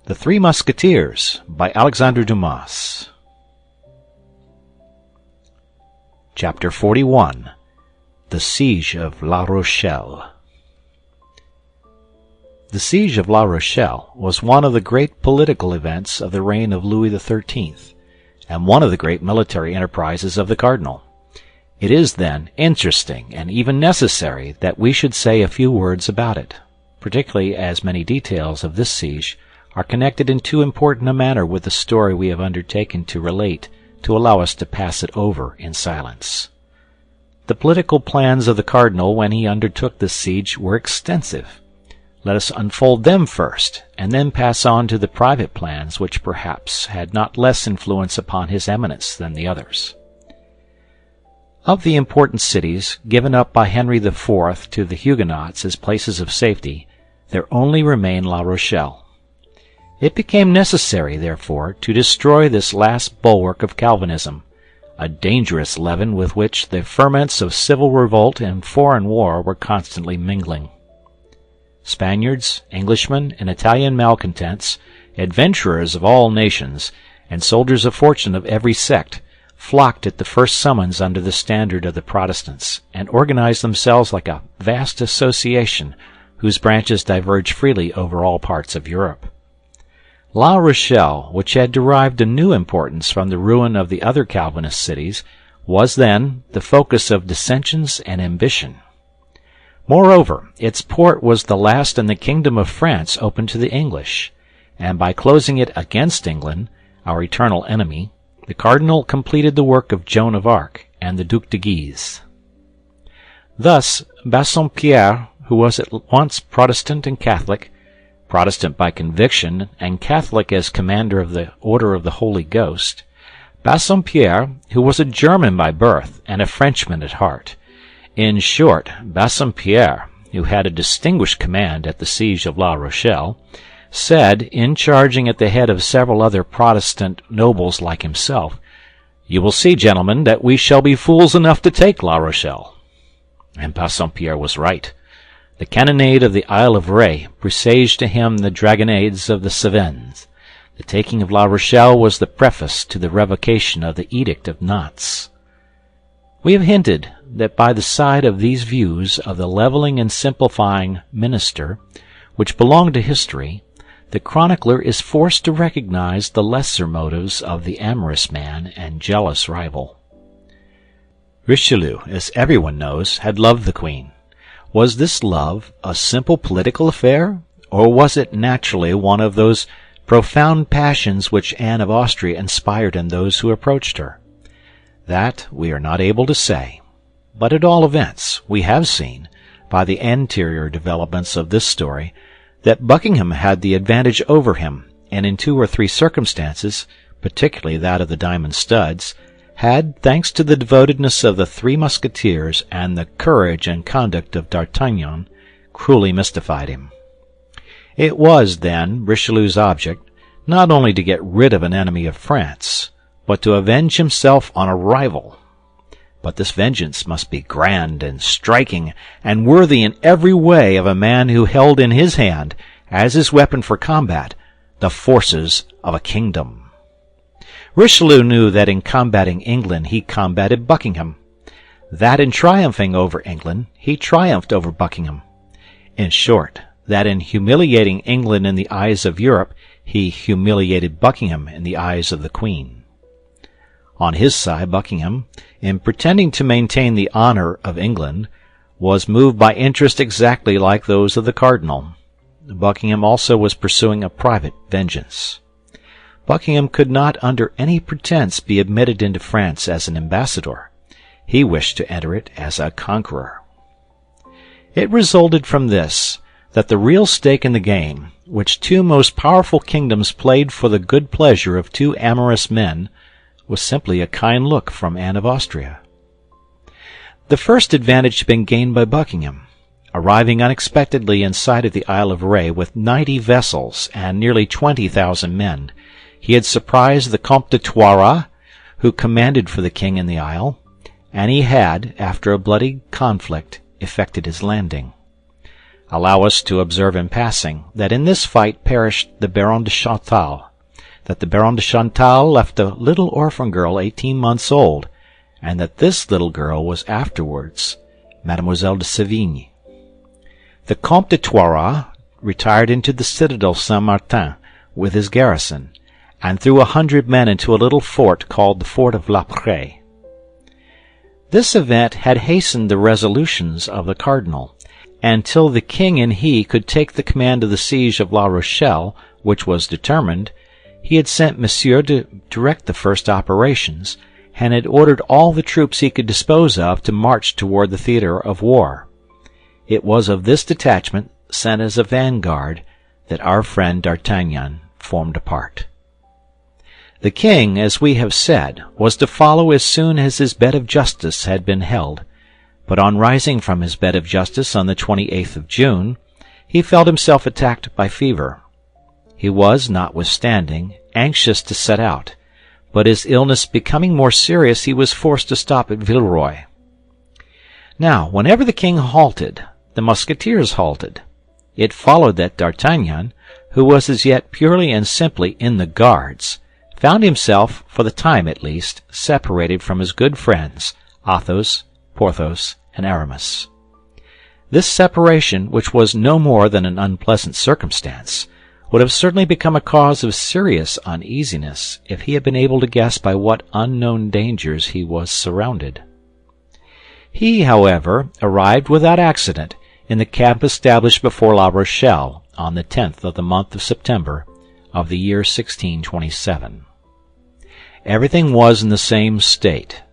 The Three Musketeers by Alexandre Dumas. Chapter 41. The Siege of La Rochelle. The Siege of La Rochelle was one of the great political events of the reign of Louis XIII, and one of the great military enterprises of the cardinal. It is, then, interesting and even necessary that we should say a few words about it, particularly as many details of this siege are connected in too important a manner with the story we have undertaken to relate to allow us to pass it over in silence. The political plans of the cardinal when he undertook this siege were extensive. Let us unfold them first, and then pass on to the private plans which perhaps had not less influence upon his eminence than the others. Of the important cities given up by Henry IV to the Huguenots as places of safety, there only remained La Rochelle. It became necessary, therefore, to destroy this last bulwark of Calvinism, a dangerous leaven with which the ferments of civil revolt and foreign war were constantly mingling. Spaniards, Englishmen, and Italian malcontents, adventurers of all nations, and soldiers of fortune of every sect, flocked at the first summons under the standard of the Protestants, and organized themselves like a vast association whose branches diverged freely over all parts of Europe. La Rochelle, which had derived a new importance from the ruin of the other Calvinist cities, was then the focus of dissensions and ambition. Moreover, its port was the last in the kingdom of France open to the English, and by closing it against England, our eternal enemy, the cardinal completed the work of Joan of Arc and the Duc de Guise. Thus, Bassompierre, who was at once Protestant and Catholic, Protestant by conviction and Catholic as commander of the Order of the Holy Ghost, Bassompierre, who was a German by birth and a Frenchman at heart, in short, Bassompierre, who had a distinguished command at the siege of La Rochelle, said, in charging at the head of several other Protestant nobles like himself, "You will see, gentlemen, that we shall be fools enough to take La Rochelle." And Bassompierre was right. The cannonade of the Isle of Ré presaged to him the dragonnades of the Cevennes. The taking of La Rochelle was the preface to the revocation of the Edict of Nantes. We have hinted that by the side of these views of the leveling and simplifying minister, which belong to history, the chronicler is forced to recognize the lesser motives of the amorous man and jealous rival. Richelieu, as everyone knows, had loved the queen. Was this love a simple political affair, or was it naturally one of those profound passions which Anne of Austria inspired in those who approached her? That we are not able to say, but at all events we have seen, by the anterior developments of this story, that Buckingham had the advantage over him, and in 2 or 3 circumstances, particularly that of the diamond studs, had, thanks to the devotedness of the Three Musketeers and the courage and conduct of D'Artagnan, cruelly mystified him. It was, then, Richelieu's object, not only to get rid of an enemy of France, but to avenge himself on a rival. But this vengeance must be grand and striking, and worthy in every way of a man who held in his hand, as his weapon for combat, the forces of a kingdom. Richelieu knew that in combating England he combated Buckingham, that in triumphing over England he triumphed over Buckingham. In short, that in humiliating England in the eyes of Europe he humiliated Buckingham in the eyes of the Queen. On his side, Buckingham, in pretending to maintain the honor of England, was moved by interest exactly like those of the cardinal. Buckingham also was pursuing a private vengeance. Buckingham could not under any pretense be admitted into France as an ambassador. He wished to enter it as a conqueror. It resulted from this that the real stake in the game, which 2 most powerful kingdoms played for the good pleasure of 2 amorous men, was simply a kind look from Anne of Austria. The first advantage had been gained by Buckingham. Arriving unexpectedly in sight of the Isle of Ré with 90 vessels and nearly 20,000 men, he had surprised the Comte de Toiras, who commanded for the king in the isle, and he had, after a bloody conflict, effected his landing. allow us to observe in passing that in this fight perished the Baron de Chantal, that the Baron de Chantal left a little orphan girl 18 months old, and that this little girl was afterwards Mademoiselle de Sévigné. The Comte de Toiras retired into the citadel Saint-Martin with his garrison, and threw 100 men into a little fort called the Fort of La Prée. This event had hastened the resolutions of the cardinal, and till the king and he could take the command of the siege of La Rochelle, which was determined, he had sent Monsieur to direct the first operations, and had ordered all the troops he could dispose of to march toward the theatre of war. It was of this detachment, sent as a vanguard, that our friend D'Artagnan formed a part. The king, as we have said, was to follow as soon as his bed of justice had been held, but on rising from his bed of justice on the 28th of June, he felt himself attacked by fever. He was, notwithstanding, anxious to set out, but his illness becoming more serious, he was forced to stop at Villeroy. Now, whenever the king halted, the Musketeers halted. It followed that D'Artagnan, who was as yet purely and simply in the Guards, found himself, for the time at least, separated from his good friends, Athos, Porthos, and Aramis. This separation, which was no more than an unpleasant circumstance, would have certainly become a cause of serious uneasiness if he had been able to guess by what unknown dangers he was surrounded. He, however, arrived without accident in the camp established before La Rochelle on the 10th of the month of September of the year 1627. Everything was in the same state.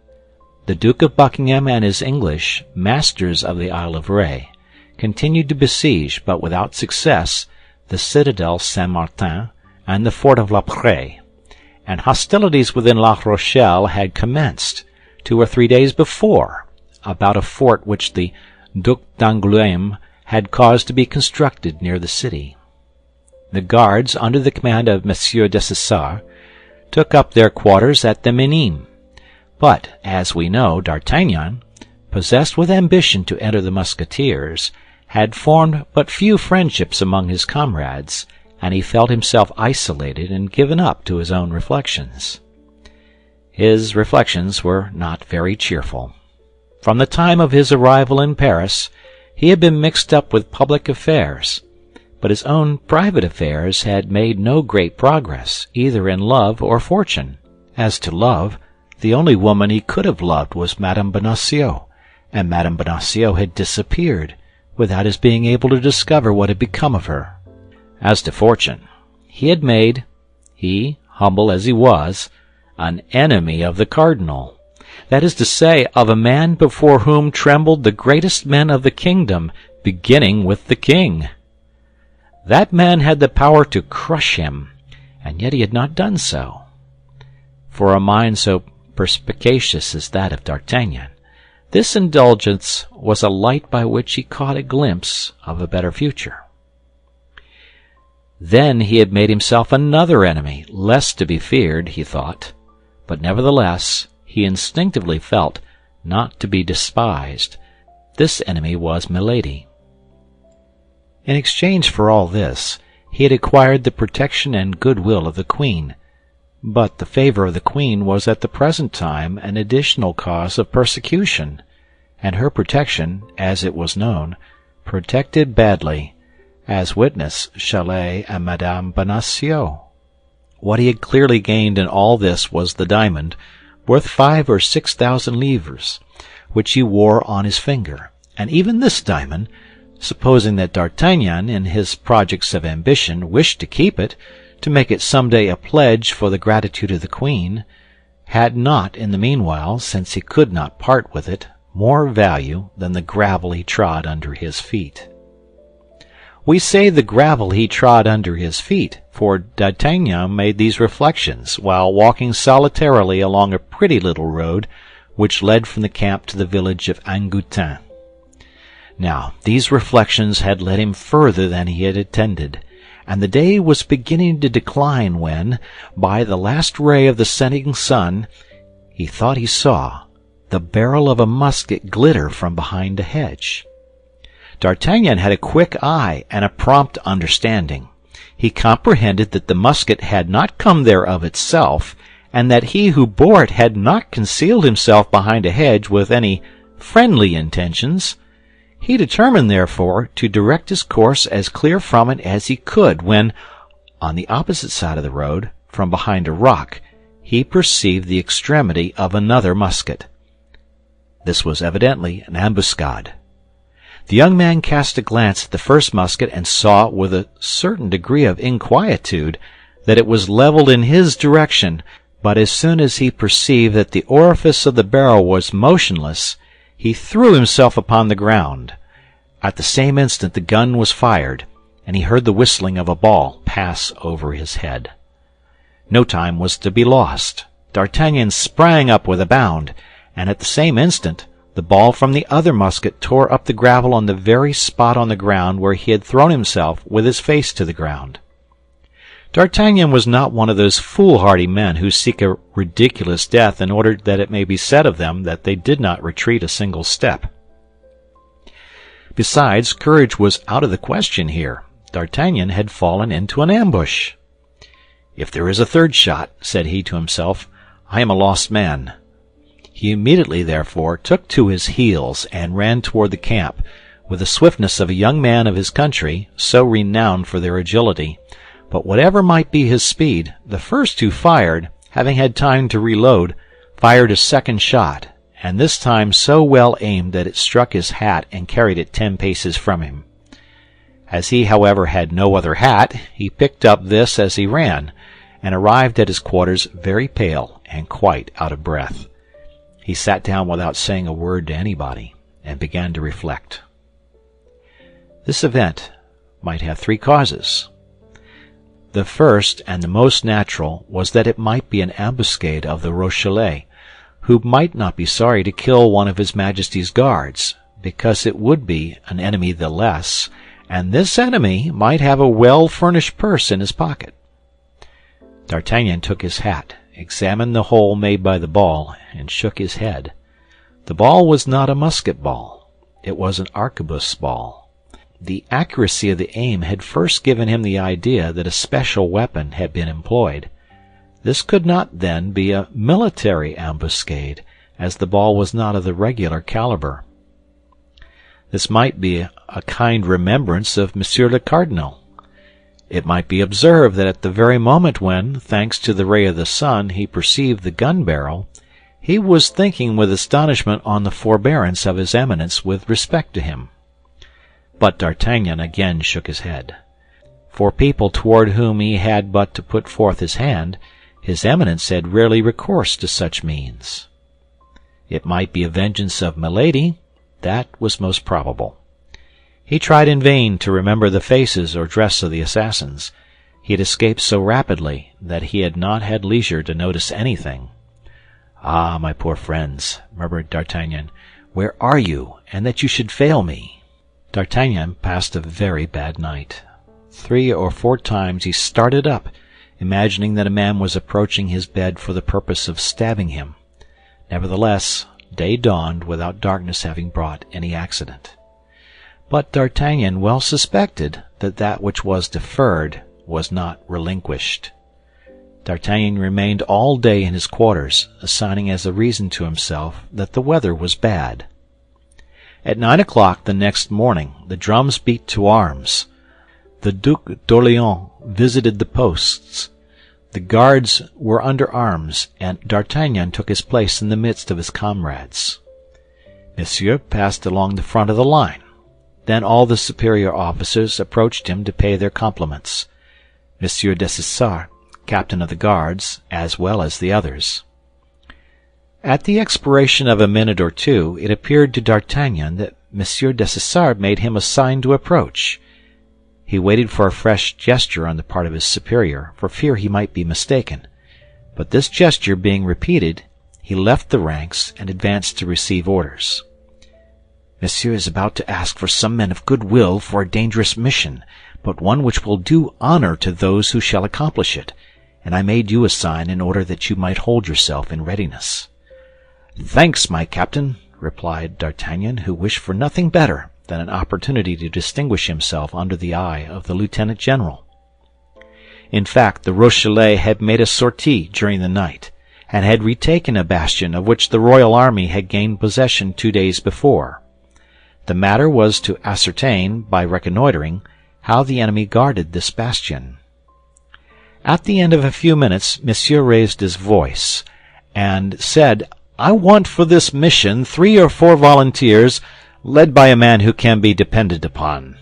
The Duke of Buckingham and his English, masters of the Isle of Ré, continued to besiege, but without success, the citadel Saint-Martin and the fort of La Prée, and hostilities within La Rochelle had commenced 2 or 3 days before, about a fort which the Duc d'Angoulême had caused to be constructed near the city. The Guards, under the command of Monsieur Dessessart, took up their quarters at the Minimes, but, as we know, D'Artagnan, possessed with ambition to enter the Musketeers, had formed but few friendships among his comrades, and he felt himself isolated and given up to his own reflections. His reflections were not very cheerful. From the time of his arrival in Paris, he had been mixed up with public affairs, but his own private affairs had made no great progress, either in love or fortune. As to love, the only woman he could have loved was Madame Bonacieux, and Madame Bonacieux had disappeared, without his being able to discover what had become of her. As to fortune, he had made, humble as he was, an enemy of the cardinal. That is to say, of a man before whom trembled the greatest men of the kingdom, beginning with the king. That man had the power to crush him, and yet he had not done so. For a mind so perspicacious as that of D'Artagnan, this indulgence was a light by which he caught a glimpse of a better future. Then he had made himself another enemy, less to be feared, he thought, but nevertheless he instinctively felt not to be despised. This enemy was Milady. In exchange for all this, he had acquired the protection and goodwill of the Queen, but the favor of the Queen was at the present time an additional cause of persecution, and her protection, as it was known, protected badly, as witness Chalais and Madame Bonacieux. What he had clearly gained in all this was the diamond, worth 5,000 or 6,000 livres, which he wore on his finger, and even this diamond, supposing that D'Artagnan, in his projects of ambition, wished to keep it, to make it some day a pledge for the gratitude of the Queen, had not, in the meanwhile, since he could not part with it, more value than the gravel he trod under his feet. We say the gravel he trod under his feet, for D'Artagnan made these reflections while walking solitarily along a pretty little road which led from the camp to the village of Angoutin. Now, these reflections had led him further than he had intended, and the day was beginning to decline when, by the last ray of the setting sun, he thought he saw the barrel of a musket glitter from behind a hedge. D'Artagnan had a quick eye and a prompt understanding. He comprehended that the musket had not come there of itself, and that he who bore it had not concealed himself behind a hedge with any friendly intentions. He determined, therefore, to direct his course as clear from it as he could, when, on the opposite side of the road, from behind a rock, he perceived the extremity of another musket. This was evidently an ambuscade. The young man cast a glance at the first musket and saw, with a certain degree of inquietude, that it was leveled in his direction, but as soon as he perceived that the orifice of the barrel was motionless, he threw himself upon the ground. At the same instant the gun was fired, and he heard the whistling of a ball pass over his head. No time was to be lost. D'Artagnan sprang up with a bound, and at the same instant the ball from the other musket tore up the gravel on the very spot on the ground where he had thrown himself with his face to the ground. D'Artagnan was not one of those foolhardy men who seek a ridiculous death in order that it may be said of them that they did not retreat a single step. Besides, courage was out of the question here. D'Artagnan had fallen into an ambush. "If there is a third shot," said he to himself, "I am a lost man." He immediately, therefore, took to his heels and ran toward the camp, with the swiftness of a young man of his country, so renowned for their agility. But whatever might be his speed, the first who fired, having had time to reload, fired a second shot, and this time so well aimed that it struck his hat and carried it 10 paces from him. As he, however, had no other hat, he picked up this as he ran, and arrived at his quarters very pale and quite out of breath. He sat down without saying a word to anybody, and began to reflect. This event might have 3 causes. The first, and the most natural, was that it might be an ambuscade of the Rochellais, who might not be sorry to kill one of his Majesty's guards, because it would be an enemy the less, and this enemy might have a well-furnished purse in his pocket. D'Artagnan took his hat, examined the hole made by the ball, and shook his head. The ball was not a musket ball. It was an arquebus ball. The accuracy of the aim had first given him the idea that a special weapon had been employed. This could not, then, be a military ambuscade, as the ball was not of the regular caliber. This might be a kind remembrance of Monsieur le Cardinal. It might be observed that at the very moment when, thanks to the ray of the sun, he perceived the gun-barrel, he was thinking with astonishment on the forbearance of his Eminence with respect to him. But D'Artagnan again shook his head. For people toward whom he had but to put forth his hand, his Eminence had rarely recourse to such means. It might be a vengeance of Milady. That was most probable. He tried in vain to remember the faces or dress of the assassins. He had escaped so rapidly that he had not had leisure to notice anything. "Ah, my poor friends," murmured D'Artagnan, "where are you, and that you should fail me?" D'Artagnan passed a very bad night. 3 or 4 times he started up, imagining that a man was approaching his bed for the purpose of stabbing him. Nevertheless, day dawned without darkness having brought any accident. But D'Artagnan well suspected that that which was deferred was not relinquished. D'Artagnan remained all day in his quarters, assigning as a reason to himself that the weather was bad. At 9 o'clock the next morning the drums beat to arms. The Duc d'Orléans visited the posts. The guards were under arms, and D'Artagnan took his place in the midst of his comrades. Monsieur passed along the front of the line. Then all the superior officers approached him to pay their compliments. Monsieur Dessessart, captain of the guards, as well as the others. At the expiration of a minute or 2, it appeared to D'Artagnan that Monsieur Dessessart made him a sign to approach. He waited for a fresh gesture on the part of his superior, for fear he might be mistaken. But this gesture being repeated, he left the ranks and advanced to receive orders. "Monsieur is about to ask for some men of good will for a dangerous mission, but one which will do honor to those who shall accomplish it, and I made you a sign in order that you might hold yourself in readiness." "Thanks, my captain," replied D'Artagnan, who wished for nothing better than an opportunity to distinguish himself under the eye of the lieutenant general. In fact, the Rochellais had made a sortie during the night, and had retaken a bastion of which the royal army had gained possession 2 days before. The matter was to ascertain, by reconnoitering, how the enemy guarded this bastion. At the end of a few minutes, Monsieur raised his voice, and said, "I want for this mission 3 or 4 volunteers, led by a man who can be depended upon."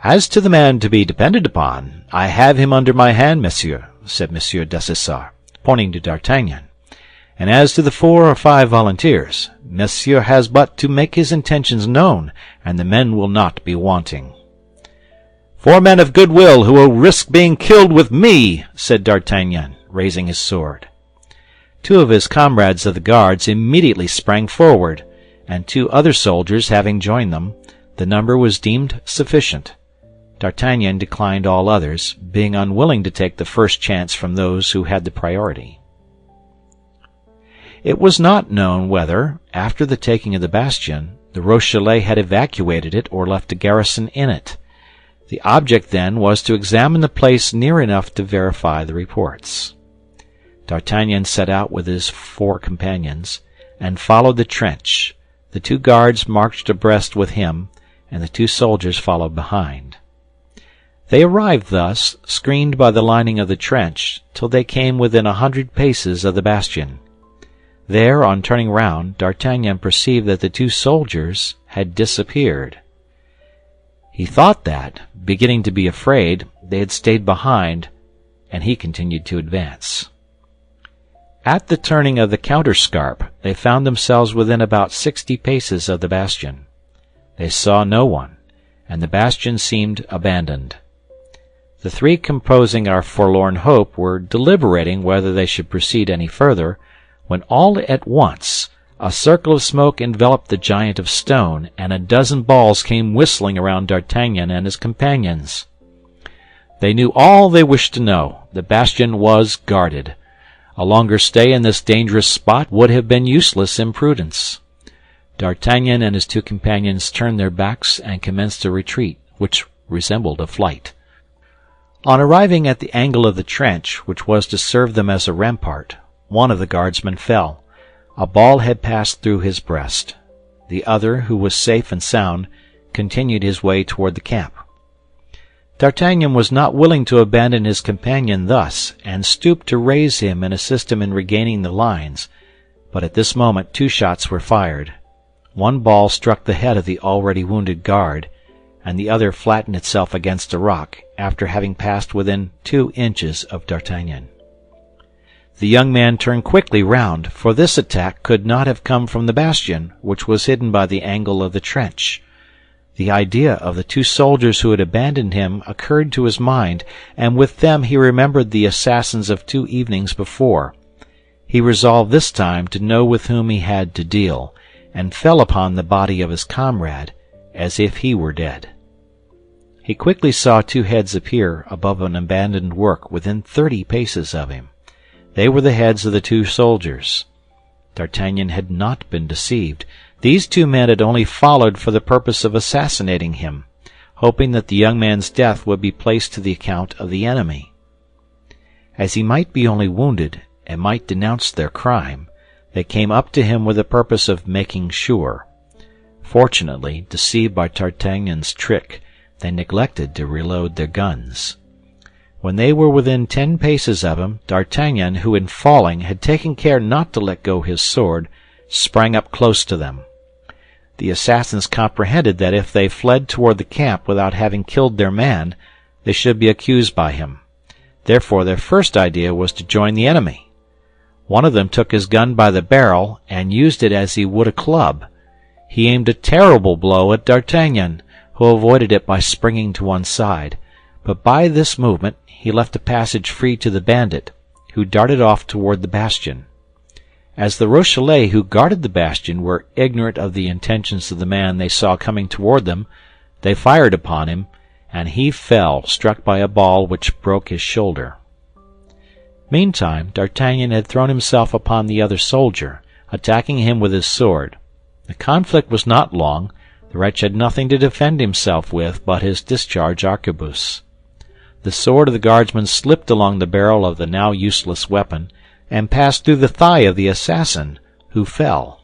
"As to the man to be depended upon, I have him under my hand, monsieur," said Monsieur Dessessart, pointing to D'Artagnan. "And as to the 4 or 5 volunteers, monsieur has but to make his intentions known, and the men will not be wanting." "4 men of good will who will risk being killed with me," said D'Artagnan, raising his sword. 2 of his comrades of the guards immediately sprang forward, and 2 other soldiers having joined them, the number was deemed sufficient. D'Artagnan declined all others, being unwilling to take the first chance from those who had the priority. It was not known whether, after the taking of the bastion, the Rochellais had evacuated it or left a garrison in it. The object, then, was to examine the place near enough to verify the reports. D'Artagnan set out with his 4 companions, and followed the trench. The 2 guards marched abreast with him, and the 2 soldiers followed behind. They arrived thus, screened by the lining of the trench, till they came within 100 paces of the bastion. There, on turning round, D'Artagnan perceived that the 2 soldiers had disappeared. He thought that, beginning to be afraid, they had stayed behind, and he continued to advance. At the turning of the counterscarp, they found themselves within about 60 paces of the bastion. They saw no one, and the bastion seemed abandoned. The 3 composing our forlorn hope were deliberating whether they should proceed any further, when all at once a circle of smoke enveloped the giant of stone, and a dozen balls came whistling around D'Artagnan and his companions. They knew all they wished to know. The bastion was guarded. A longer stay in this dangerous spot would have been useless imprudence. D'Artagnan and his 2 companions turned their backs and commenced a retreat, which resembled a flight. On arriving at the angle of the trench, which was to serve them as a rampart, one of the guardsmen fell. A ball had passed through his breast. The other, who was safe and sound, continued his way toward the camp. D'Artagnan was not willing to abandon his companion thus, and stooped to raise him and assist him in regaining the lines. But at this moment 2 shots were fired. One ball struck the head of the already wounded guard, and the other flattened itself against a rock, after having passed within 2 inches of D'Artagnan. The young man turned quickly round, for this attack could not have come from the bastion, which was hidden by the angle of the trench. The idea of the 2 soldiers who had abandoned him occurred to his mind, and with them he remembered the assassins of 2 evenings before. He resolved this time to know with whom he had to deal, and fell upon the body of his comrade, as if he were dead. He quickly saw 2 heads appear above an abandoned work within 30 paces of him. They were the heads of the 2 soldiers. D'Artagnan had not been deceived. These 2 men had only followed for the purpose of assassinating him, hoping that the young man's death would be placed to the account of the enemy. As he might be only wounded, and might denounce their crime, they came up to him with the purpose of making sure. Fortunately, deceived by D'Artagnan's trick, they neglected to reload their guns. When they were within 10 paces of him, D'Artagnan, who in falling had taken care not to let go his sword, sprang up close to them. The assassins comprehended that if they fled toward the camp without having killed their man, they should be accused by him. Therefore their first idea was to join the enemy. One of them took his gun by the barrel and used it as he would a club. He aimed a terrible blow at D'Artagnan, who avoided it by springing to one side, but by this movement he left a passage free to the bandit, who darted off toward the bastion. As the Rochellais who guarded the bastion were ignorant of the intentions of the man they saw coming toward them, they fired upon him, and he fell, struck by a ball which broke his shoulder. Meantime, D'Artagnan had thrown himself upon the other soldier, attacking him with his sword. The conflict was not long. The wretch had nothing to defend himself with but his discharged arquebuse. The sword of the guardsman slipped along the barrel of the now useless weapon, and passed through the thigh of the assassin, who fell.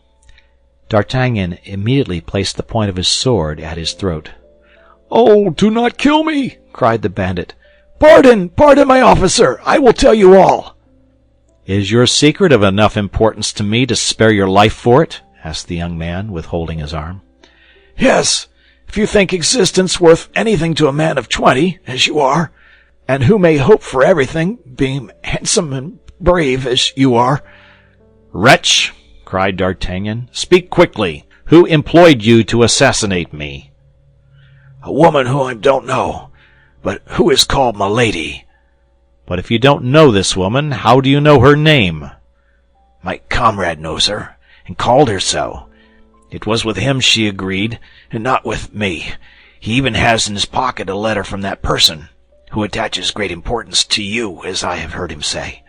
D'Artagnan immediately placed the point of his sword at his throat. "Oh, do not kill me!" cried the bandit. "Pardon, my officer! I will tell you all." "Is your secret of enough importance to me to spare your life for it?" asked the young man, withholding his arm. "Yes, if you think existence worth anything to a man of 20, as you are, and who may hope for everything, being handsome and brave as you are." "Wretch!" cried D'Artagnan, "speak quickly. Who employed you to assassinate me?" "A woman whom I don't know, but who is called Milady." "But if you don't know this woman, how do you know her name?" "My comrade knows her, and called her so. It was with him she agreed, and not with me. He even has in his pocket a letter from that person, who attaches great importance to you, as I have heard him say."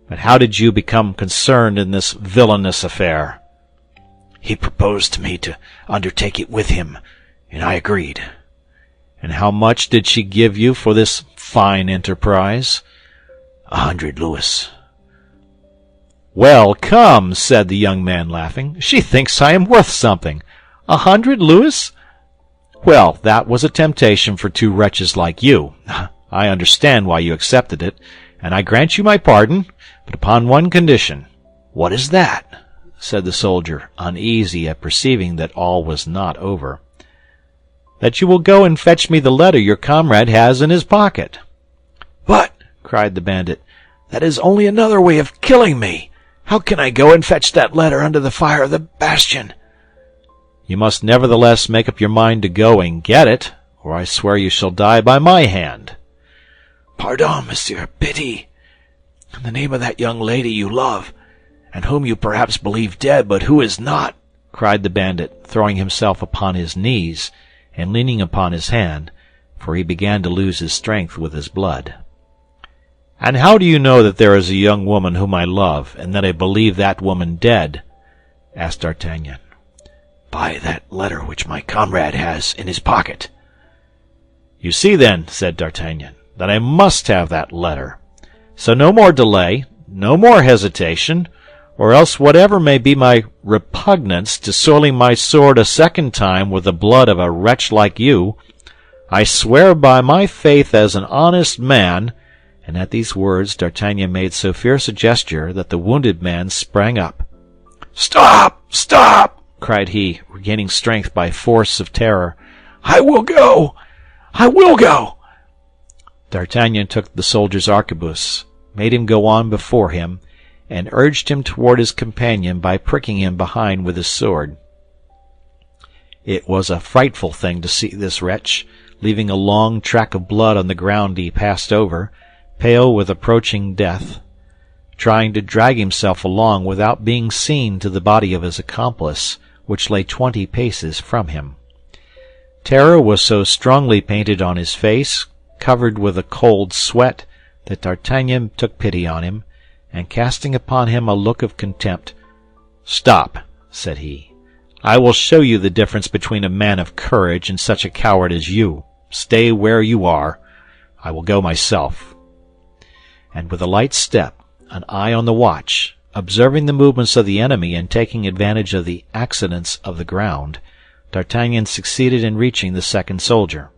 "But how did you become concerned in this villainous affair?" "He proposed to me to undertake it with him, and I agreed." "And how much did she give you for this fine enterprise?" 100 louis. "Well, come," said the young man, laughing, "she thinks I am worth something. 100 louis? Well, that was a temptation for two wretches like you. I understand why you accepted it, and I grant you my pardon, but upon one condition." "What is that?" said the soldier, uneasy at perceiving that all was not over. "That you will go and fetch me the letter your comrade has in his pocket." "But," cried the bandit, "that is only another way of killing me. How can I go and fetch that letter under the fire of the bastion?" "You must nevertheless make up your mind to go and get it, or I swear you shall die by my hand." "Pardon, monsieur, pity. In the name of that young lady you love, and whom you perhaps believe dead, but who is not," cried the bandit, throwing himself upon his knees and leaning upon his hand, for he began to lose his strength with his blood. "And how do you know that there is a young woman whom I love, and that I believe that woman dead?" asked D'Artagnan. "By that letter which my comrade has in his pocket." "You see, then," said D'Artagnan, "that I must have that letter. So no more delay, no more hesitation, or else whatever may be my repugnance to soiling my sword a second time with the blood of a wretch like you, I swear by my faith as an honest man," and at these words D'Artagnan made so fierce a gesture that the wounded man sprang up. "Stop! Stop!" cried he, regaining strength by force of terror. "I will go! I will go!" D'Artagnan took the soldier's arquebuse, made him go on before him, and urged him toward his companion by pricking him behind with his sword. It was a frightful thing to see this wretch, leaving a long track of blood on the ground he passed over, pale with approaching death, trying to drag himself along without being seen to the body of his accomplice, which lay 20 paces from him. Terror was so strongly painted on his face, covered with a cold sweat, that D'Artagnan took pity on him, and casting upon him a look of contempt, "Stop," said he. "I will show you the difference between a man of courage and such a coward as you. Stay where you are. I will go myself." And with a light step, an eye on the watch, observing the movements of the enemy and taking advantage of the accidents of the ground, D'Artagnan succeeded in reaching the second soldier.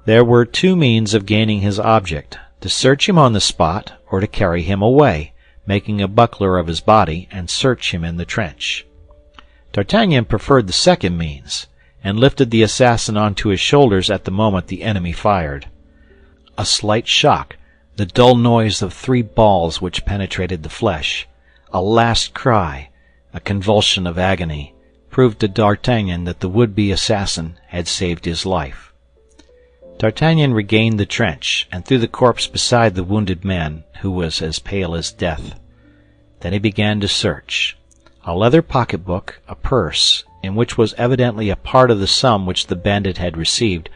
There were two means of gaining his object: to search him on the spot, or to carry him away, making a buckler of his body, and search him in the trench. D'Artagnan preferred the second means, and lifted the assassin onto his shoulders at the moment the enemy fired. A slight shock, the dull noise of 3 balls which penetrated the flesh, a last cry, a convulsion of agony, proved to D'Artagnan that the would-be assassin had saved his life. D'Artagnan regained the trench, and threw the corpse beside the wounded man, who was as pale as death. Then he began to search. A leather pocket-book, a purse, in which was evidently a part of the sum which the bandit had received,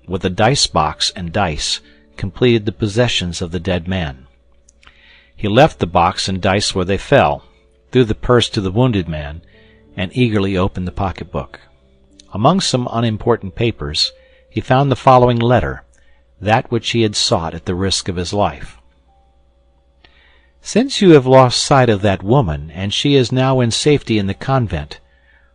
with a dice-box and dice, completed the possessions of the dead man. He left the box and dice where they fell, threw the purse to the wounded man, and eagerly opened the pocket-book. Among some unimportant papers, he found the following letter, that which he had sought at the risk of his life. Since you have lost sight of that woman, and she is now in safety in the convent,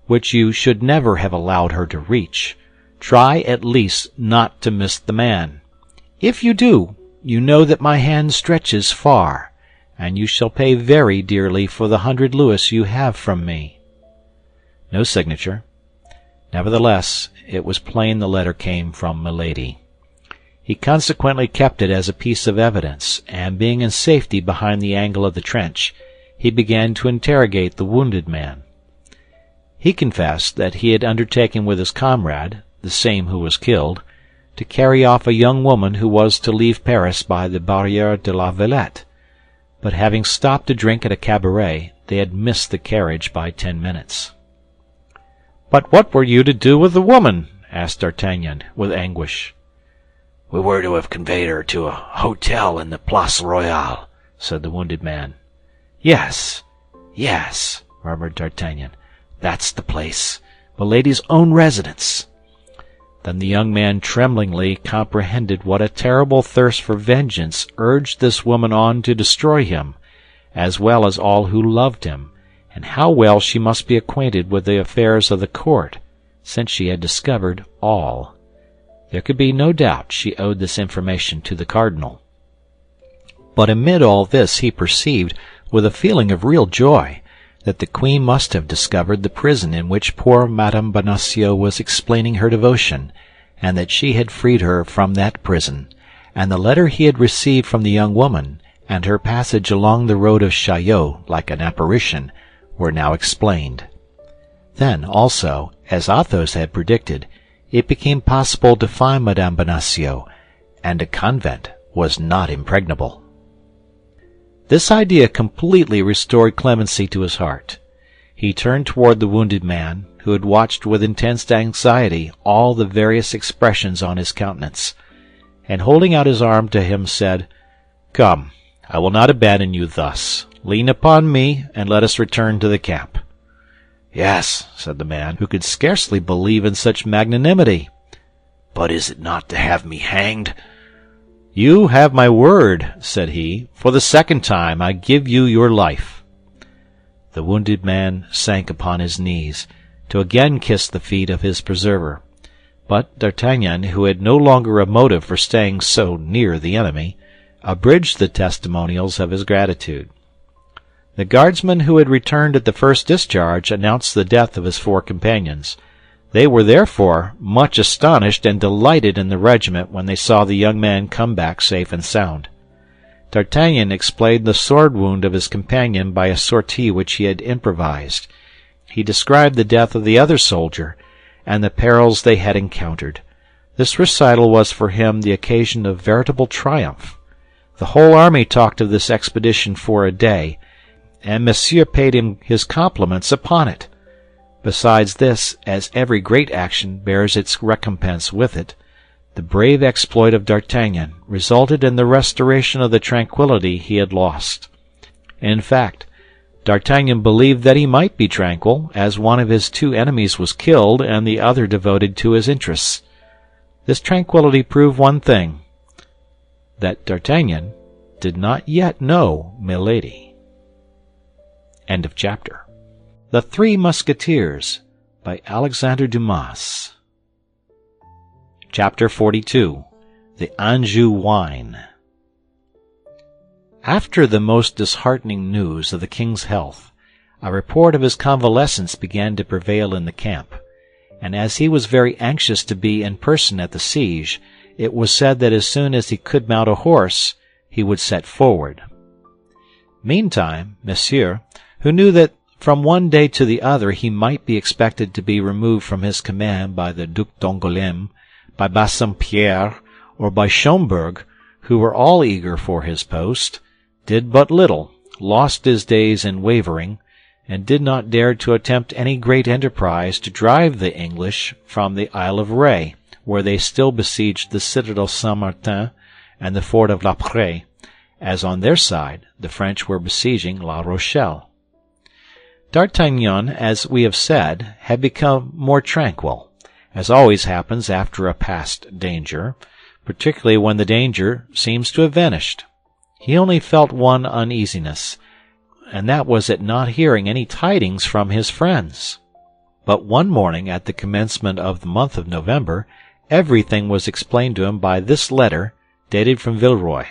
which you should never have allowed her to reach, try at least not to miss the man. If you do, you know that my hand stretches far, and you shall pay very dearly for the 100 louis you have from me. No signature. Nevertheless, it was plain the letter came from Milady. He consequently kept it as a piece of evidence, and being in safety behind the angle of the trench, he began to interrogate the wounded man. He confessed that he had undertaken with his comrade, the same who was killed, to carry off a young woman who was to leave Paris by the Barrière de la Villette, but having stopped to drink at a cabaret, they had missed the carriage by 10 minutes. "But what were you to do with the woman?" asked D'Artagnan, with anguish. "We were to have conveyed her to a hotel in the Place Royale," said the wounded man. Yes, murmured D'Artagnan. "That's the place. Milady's own residence." Then the young man tremblingly comprehended what a terrible thirst for vengeance urged this woman on to destroy him, as well as all who loved him, and how well she must be acquainted with the affairs of the court, since she had discovered all. There could be no doubt she owed this information to the cardinal. But amid all this he perceived, with a feeling of real joy, that the queen must have discovered the prison in which poor Madame Bonacieux was explaining her devotion, and that she had freed her from that prison, and the letter he had received from the young woman, and her passage along the road of Chaillot like an apparition, were now explained. Then, also, as Athos had predicted, it became possible to find Madame Bonacieux, and a convent was not impregnable. This idea completely restored clemency to his heart. He turned toward the wounded man, who had watched with intense anxiety all the various expressions on his countenance, and holding out his arm to him said, "Come, I will not abandon you thus. Lean upon me, and let us return to the camp." "Yes," said the man, who could scarcely believe in such magnanimity. "But is it not to have me hanged?" "You have my word," said he. "For the second time I give you your life." The wounded man sank upon his knees, to again kiss the feet of his preserver. But D'Artagnan, who had no longer a motive for staying so near the enemy, abridged the testimonials of his gratitude. The guardsman who had returned at the first discharge announced the death of his 4 companions. They were therefore much astonished and delighted in the regiment when they saw the young man come back safe and sound. D'Artagnan explained the sword wound of his companion by a sortie which he had improvised. He described the death of the other soldier, and the perils they had encountered. This recital was for him the occasion of veritable triumph. The whole army talked of this expedition for a day, and Monsieur paid him his compliments upon it. Besides this, as every great action bears its recompense with it, the brave exploit of D'Artagnan resulted in the restoration of the tranquillity he had lost. In fact, D'Artagnan believed that he might be tranquil, as one of his 2 enemies was killed and the other devoted to his interests. This tranquillity proved one thing, that D'Artagnan did not yet know Milady. End of chapter. The Three Musketeers, by Alexandre Dumas. Chapter 42. The Anjou Wine. After the most disheartening news of the king's health, a report of his convalescence began to prevail in the camp, and as he was very anxious to be in person at the siege, it was said that as soon as he could mount a horse, he would set forward. Meantime, Monsieur, who knew that from one day to the other he might be expected to be removed from his command by the Duc d'Angoulême, by Bassompierre, or by Schomberg, who were all eager for his post, did but little, lost his days in wavering, and did not dare to attempt any great enterprise to drive the English from the Isle of Ré, where they still besieged the citadel Saint-Martin and the fort of La Prée, as on their side the French were besieging La Rochelle. D'Artagnan, as we have said, had become more tranquil, as always happens after a past danger, particularly when the danger seems to have vanished. He only felt one uneasiness, and that was at not hearing any tidings from his friends. But one morning at the commencement of the month of November, everything was explained to him by this letter, dated from Villeroy.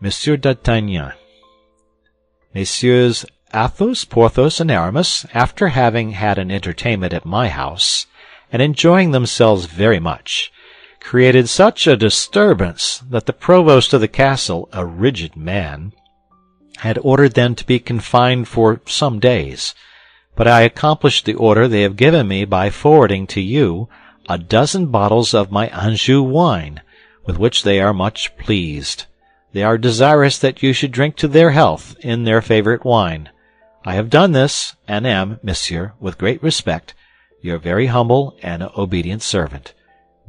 Monsieur d'Artagnan, Messieurs Athos, Porthos, and Aramis, after having had an entertainment at my house, and enjoying themselves very much, created such a disturbance that the provost of the castle, a rigid man, had ordered them to be confined for some days. But I accomplished the order they have given me by forwarding to you a dozen bottles of my Anjou wine, with which they are much pleased. They are desirous that you should drink to their health in their favorite wine. I have done this, and am, monsieur, with great respect, your very humble and obedient servant,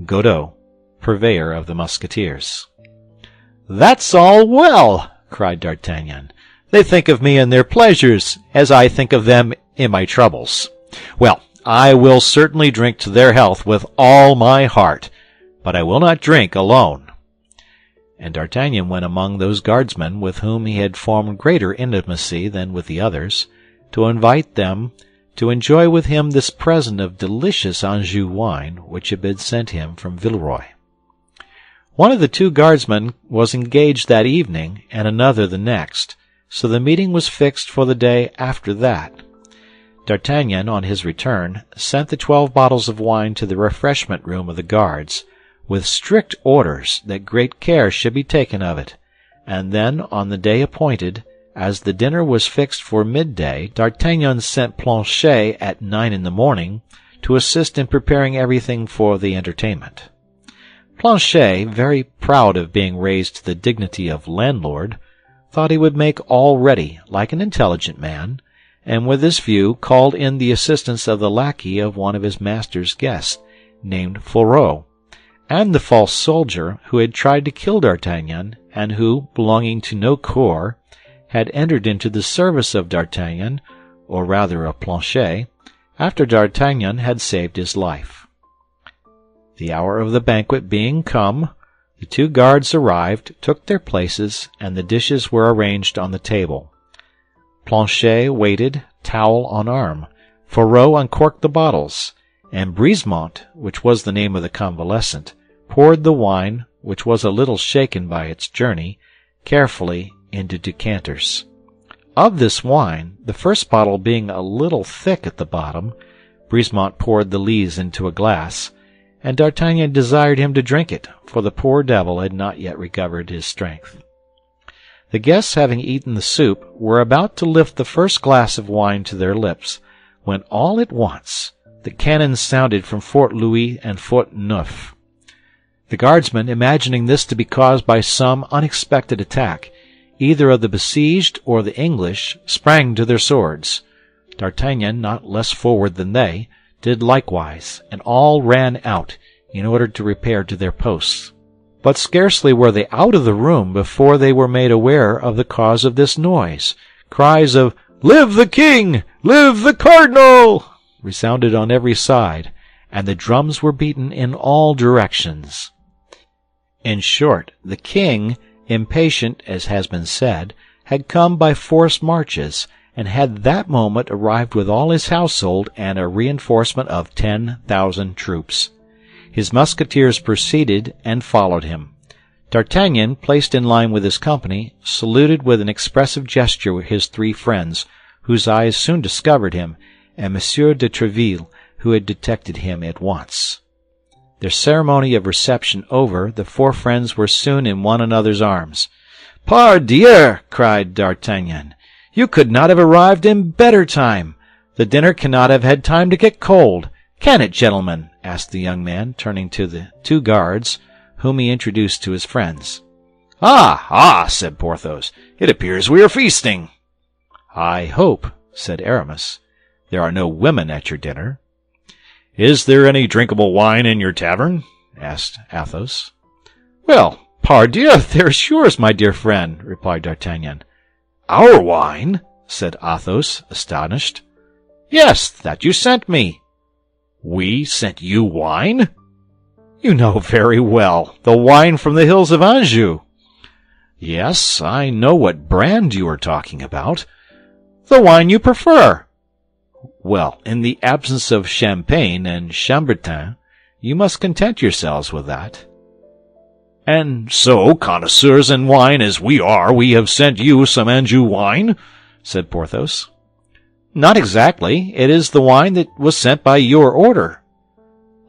Godot, purveyor of the Musketeers. "That's all well!" cried D'Artagnan. "They think of me in their pleasures, as I think of them in my troubles. Well, I will certainly drink to their health with all my heart, but I will not drink alone." And D'Artagnan went among those guardsmen with whom he had formed greater intimacy than with the others, to invite them to enjoy with him this present of delicious Anjou wine which had been sent him from Villeroy. One of the two guardsmen was engaged that evening, and another the next, so the meeting was fixed for the day after that. D'Artagnan, on his return, sent the 12 bottles of wine to the refreshment room of the guards, with strict orders that great care should be taken of it, and then, on the day appointed, as the dinner was fixed for midday, D'Artagnan sent Planchet at 9 in the morning to assist in preparing everything for the entertainment. Planchet, very proud of being raised to the dignity of landlord, thought he would make all ready, like an intelligent man, and with this view called in the assistance of the lackey of one of his master's guests, named Fourreau, and the false soldier who had tried to kill D'Artagnan, and who, belonging to no corps, had entered into the service of D'Artagnan, or rather of Planchet, after D'Artagnan had saved his life. The hour of the banquet being come, the two guards arrived, took their places, and the dishes were arranged on the table. Planchet waited, towel on arm. Fourreau uncorked the bottles, and Brisemont, which was the name of the convalescent, poured the wine, which was a little shaken by its journey, carefully into decanters. Of this wine, the first bottle being a little thick at the bottom, Brisemont poured the lees into a glass, and D'Artagnan desired him to drink it, for the poor devil had not yet recovered his strength. The guests, having eaten the soup, were about to lift the first glass of wine to their lips, when all at once the cannon sounded from Fort Louis and Fort Neuf. The guardsmen, imagining this to be caused by some unexpected attack, either of the besieged or the English, sprang to their swords. D'Artagnan, not less forward than they, did likewise, and all ran out, in order to repair to their posts. But scarcely were they out of the room before they were made aware of the cause of this noise. Cries of "Live the King! Live the Cardinal!" resounded on every side, and the drums were beaten in all directions. In short, the king, impatient, as has been said, had come by forced marches, and had that moment arrived with all his household and a reinforcement of 10,000 troops. His Musketeers preceded and followed him. D'Artagnan, placed in line with his company, saluted with an expressive gesture his 3 friends, whose eyes soon discovered him, and Monsieur de Tréville, who had detected him at once. Their ceremony of reception over, the 4 friends were soon in one another's arms. "Pardieu!" cried D'Artagnan. "You could not have arrived in better time. The dinner cannot have had time to get cold. Can it, gentlemen?" asked the young man, turning to the 2 guards, whom he introduced to his friends. Ah, said Porthos, "it appears we are feasting." "I hope," said Aramis, "there are no women at your dinner." "Is there any drinkable wine in your tavern?" asked Athos. "Well, pardieu, there's yours, my dear friend," replied D'Artagnan. "Our wine?" said Athos, astonished. "Yes, that you sent me." We sent you wine? You know very well, the wine from the hills of Anjou. Yes, I know what brand you are talking about. The wine you prefer. Well, in the absence of champagne and chambertin, you must content yourselves with that. And so, connoisseurs in wine as we are, we have sent you some Anjou wine, said Porthos. Not exactly. It is the wine that was sent by your order.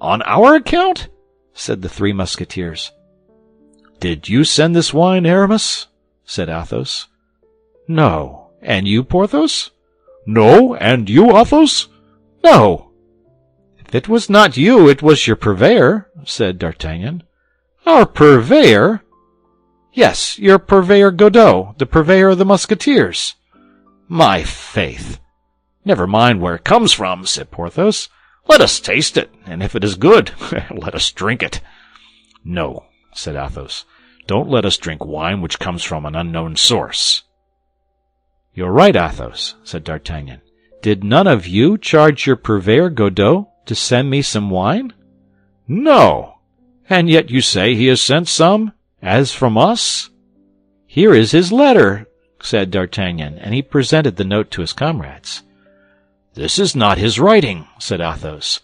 On our account? Said the Three Musketeers. Did you send this wine, Aramis? Said Athos. No. And you, Porthos? No. And you, Athos? No. If it was not you, it was your purveyor, said D'Artagnan. Our purveyor? Yes, your purveyor Godot, the purveyor of the Musketeers. My faith! Never mind where it comes from, said Porthos. Let us taste it, and if it is good, let us drink it. No, said Athos. Don't let us drink wine which comes from an unknown source. You're right, Athos, said D'Artagnan. Did none of you charge your purveyor Godot to send me some wine? No. And yet you say he has sent some, as from us? Here is his letter, said D'Artagnan, and he presented the note to his comrades. This is not his writing, said Athos.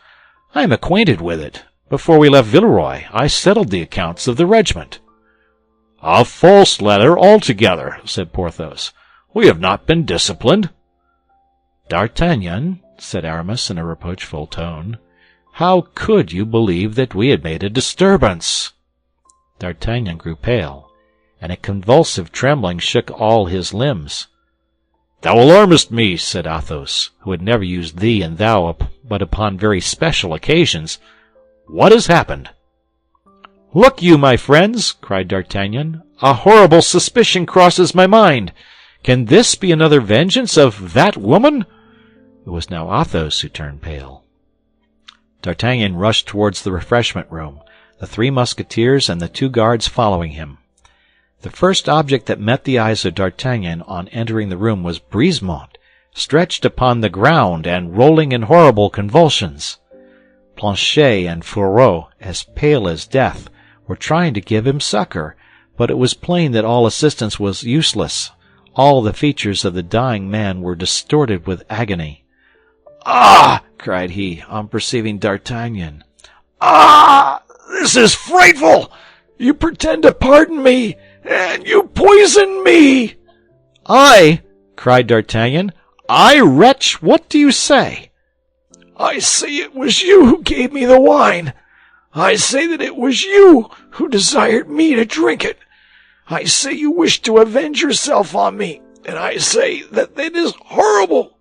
I am acquainted with it. Before we left Villeroy, I settled the accounts of the regiment. A false letter altogether, said Porthos. We have not been disciplined. D'Artagnan, said Aramis in a reproachful tone, how could you believe that we had made a disturbance? D'Artagnan grew pale, and a convulsive trembling shook all his limbs. Thou alarmest me, said Athos, who had never used thee and thou but upon very special occasions. What has happened? Look you, my friends, cried D'Artagnan, a horrible suspicion crosses my mind. Can this be another vengeance of that woman? It was now Athos who turned pale. D'Artagnan rushed towards the refreshment room, the Three Musketeers and the 2 guards following him. The first object that met the eyes of D'Artagnan on entering the room was Brisemont, stretched upon the ground and rolling in horrible convulsions. Planchet and Fourreau, as pale as death, were trying to give him succor, but it was plain that all assistance was useless. All the features of the dying man were distorted with agony. "Ah!" cried he, on perceiving D'Artagnan. "Ah! This is frightful! You pretend to pardon me, and you poison me!" "I?" cried D'Artagnan. "I, wretch? What do you say?" "I say it was you who gave me the wine. I say that it was you who desired me to drink it. I say you wish to avenge yourself on me, and I say that it is horrible."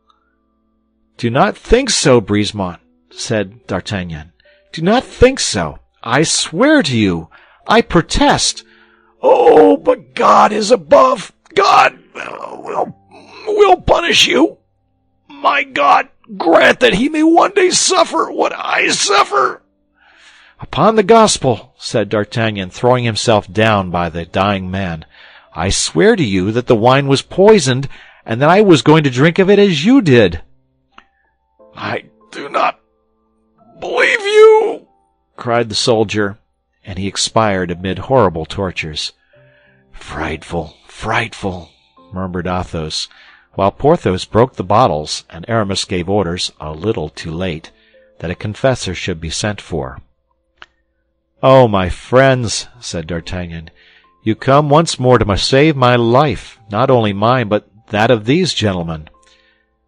"Do not think so, Brisemont," said D'Artagnan. "Do not think so. I swear to you. I protest." "Oh, but God is above. God will punish you. My God, grant that he may one day suffer what I suffer." "Upon the gospel," said D'Artagnan, throwing himself down by the dying man, "I swear to you that the wine was poisoned, and that I was going to drink of it as you did." "I do not believe you," cried the soldier, and he expired amid horrible tortures. "Frightful, frightful," murmured Athos, while Porthos broke the bottles, and Aramis gave orders, a little too late, that a confessor should be sent for. "Oh, my friends," said D'Artagnan, "you come once more to save my life, not only mine, but that of these gentlemen.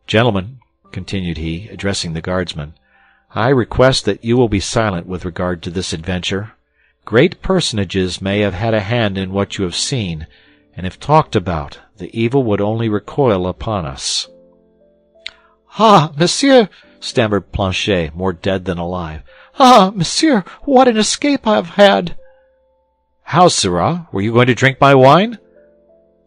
Gentlemen," continued he, addressing the guardsmen, "I request that you will be silent with regard to this adventure. Great personages may have had a hand in what you have seen, and if talked about, the evil would only recoil upon us." "Ah, monsieur!" stammered Planchet, more dead than alive. "Ah, monsieur, what an escape I have had!" "How, sirrah? Were you going to drink my wine?"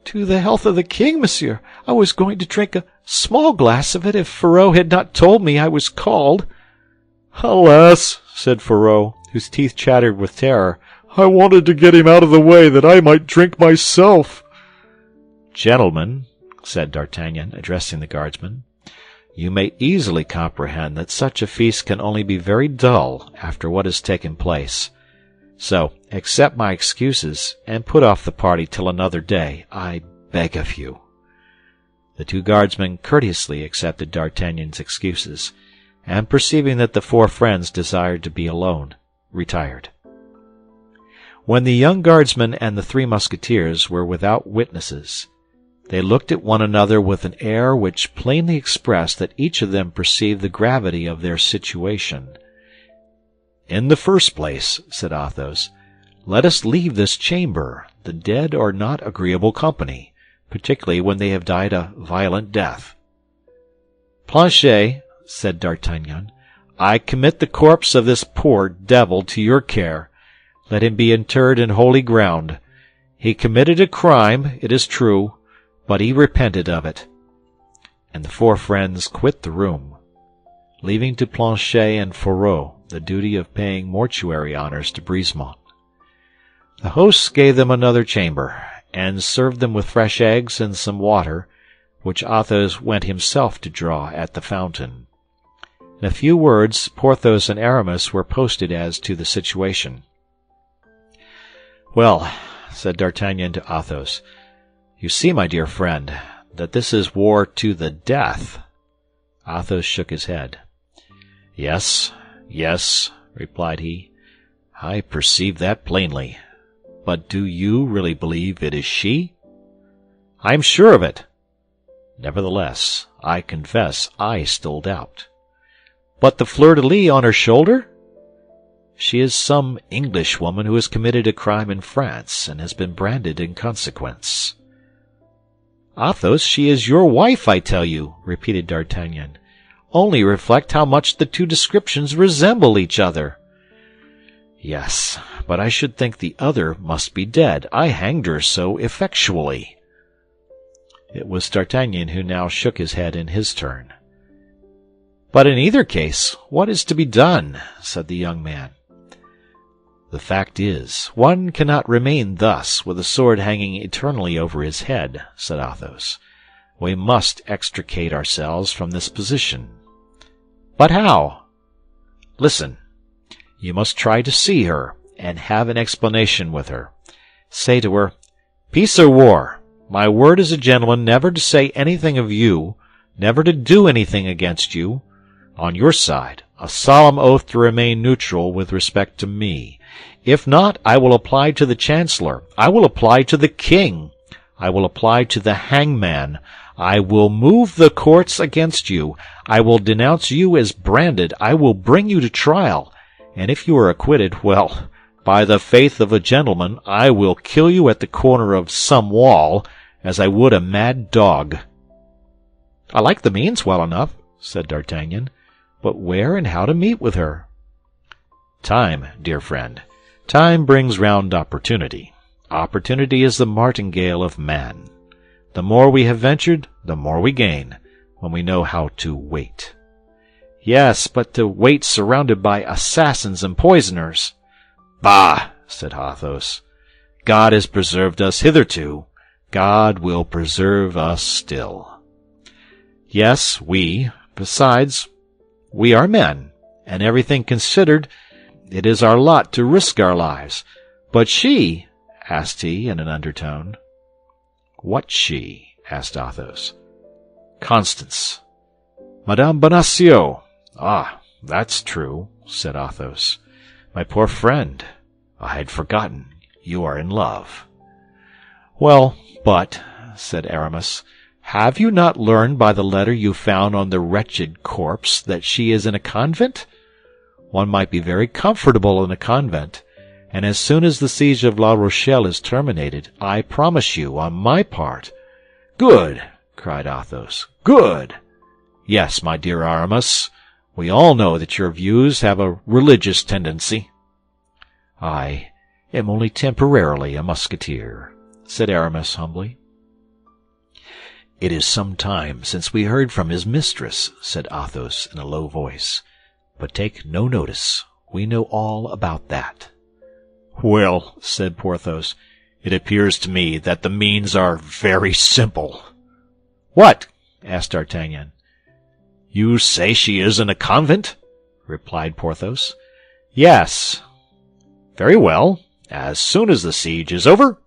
"To the health of the king, monsieur. I was going to drink a small glass of it if Fourreau had not told me I was called." "Alas," said Fourreau, whose teeth chattered with terror, "I wanted to get him out of the way that I might drink myself." "Gentlemen," said D'Artagnan, addressing the guardsmen, You may easily comprehend that such a feast can only be very dull after what has taken place. So, accept my excuses, and put off the party till another day, I beg of you." The two guardsmen courteously accepted D'Artagnan's excuses, and perceiving that the four friends desired to be alone, retired. When the young guardsman and the three Musketeers were without witnesses, they looked at one another with an air which plainly expressed that each of them perceived the gravity of their situation. "In the first place," said Athos, "let us leave this chamber. The dead are not agreeable company, particularly when they have died a violent death." "Planchet," said D'Artagnan, "I commit the corpse of this poor devil to your care. Let him be interred in holy ground. He committed a crime, it is true, but he repented of it." And the four friends quit the room, leaving to Planchet and Fourreau the duty of paying mortuary honors to Brisemont. The hosts gave them another chamber, and served them with fresh eggs and some water, which Athos went himself to draw at the fountain. In a few words, Porthos and Aramis were posted as to the situation. "Well," said D'Artagnan to Athos, "you see, my dear friend, that this is war to the death." Athos shook his head. "Yes, yes," replied he, "I perceive that plainly. But do you really believe it is she?" "I am sure of it." "Nevertheless, I confess I still doubt." "But the fleur-de-lis on her shoulder?" "She is some English woman who has committed a crime in France, and has been branded in consequence." "Athos, she is your wife, I tell you," repeated D'Artagnan. "Only reflect how much the two descriptions resemble each other." "Yes, but I should think the other must be dead. I hanged her so effectually." It was D'Artagnan who now shook his head in his turn. "But in either case, what is to be done?" said the young man. "The fact is, one cannot remain thus, with a sword hanging eternally over his head," said Athos. "We must extricate ourselves from this position." "But how?" "Listen. You must try to see her, and have an explanation with her. Say to her, 'Peace or war? My word as a gentleman never to say anything of you, never to do anything against you. On your side, a solemn oath to remain neutral with respect to me. If not, I will apply to the Chancellor. I will apply to the King. I will apply to the hangman. I will move the courts against you. I will denounce you as branded. I will bring you to trial. And if you are acquitted, well, by the faith of a gentleman, I will kill you at the corner of some wall, as I would a mad dog." "I like the means well enough," said D'Artagnan, "but where and how to meet with her?" "Time, dear friend. Time brings round opportunity. Opportunity is the martingale of man. The more we have ventured, the more we gain, when we know how to wait." "Yes, but to wait surrounded by assassins and poisoners." "Bah!" said Athos. "God has preserved us hitherto. God will preserve us still." "Yes, we. Besides, we are men, and everything considered, it is our lot to risk our lives. But she," asked he in an undertone. "What she?" asked Athos. "Constance." "Madame Bonacieux." "Ah, that's true," said Athos. "My poor friend, I had forgotten you are in love." "Well, but," said Aramis, "have you not learned by the letter you found on the wretched corpse that she is in a convent? One might be very comfortable in a convent, and as soon as the siege of La Rochelle is terminated, I promise you, on my part—" "Good!" cried Athos. "Good! Yes, my dear Aramis, we all know that your views have a religious tendency." "I am only temporarily a Musketeer," said Aramis humbly. "It is some time since we heard from his mistress," said Athos in a low voice. "But take no notice. We know all about that." "Well," said Porthos, "it appears to me that the means are very simple." "What?" asked D'Artagnan. You say she is in a convent? Replied Porthos. Yes. Very well. As soon as the siege is over,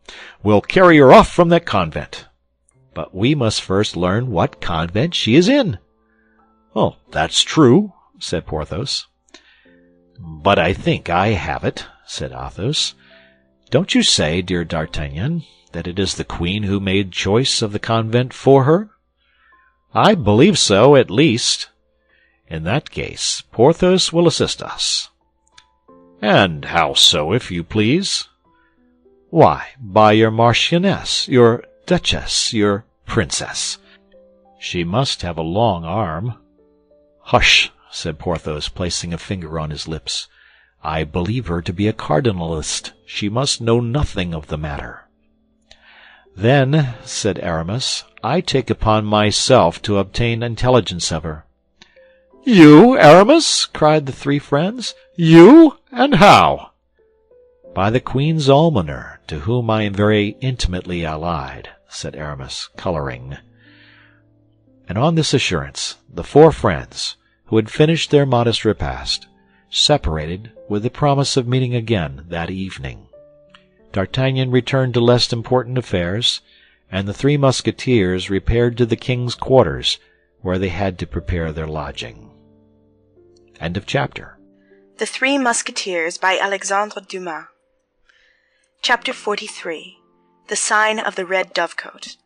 we'll carry her off from that convent. But we must first learn what convent she is in. Oh, that's true, said Porthos. But I think I have it, said Athos. Don't you say, dear D'Artagnan, that it is the queen who made choice of the convent for her? I believe so, at least. In that case, Porthos will assist us. And how so, if you please? Why, by your marchioness, your duchess, your princess. She must have a long arm. Hush, said Porthos, placing a finger on his lips. I believe her to be a cardinalist. She must know nothing of the matter. Then, said Aramis, I take upon myself to obtain intelligence of her. You, Aramis? Cried the three friends. You? And how? By the queen's almoner, to whom I am very intimately allied, said Aramis, coloring. And on this assurance, the four friends, who had finished their modest repast, separated with the promise of meeting again that evening. D'Artagnan returned to less important affairs, and the Three Musketeers repaired to the king's quarters, where they had to prepare their lodging. End of chapter. The Three Musketeers by Alexandre Dumas. Chapter 43. The Sign of the Red Dovecote.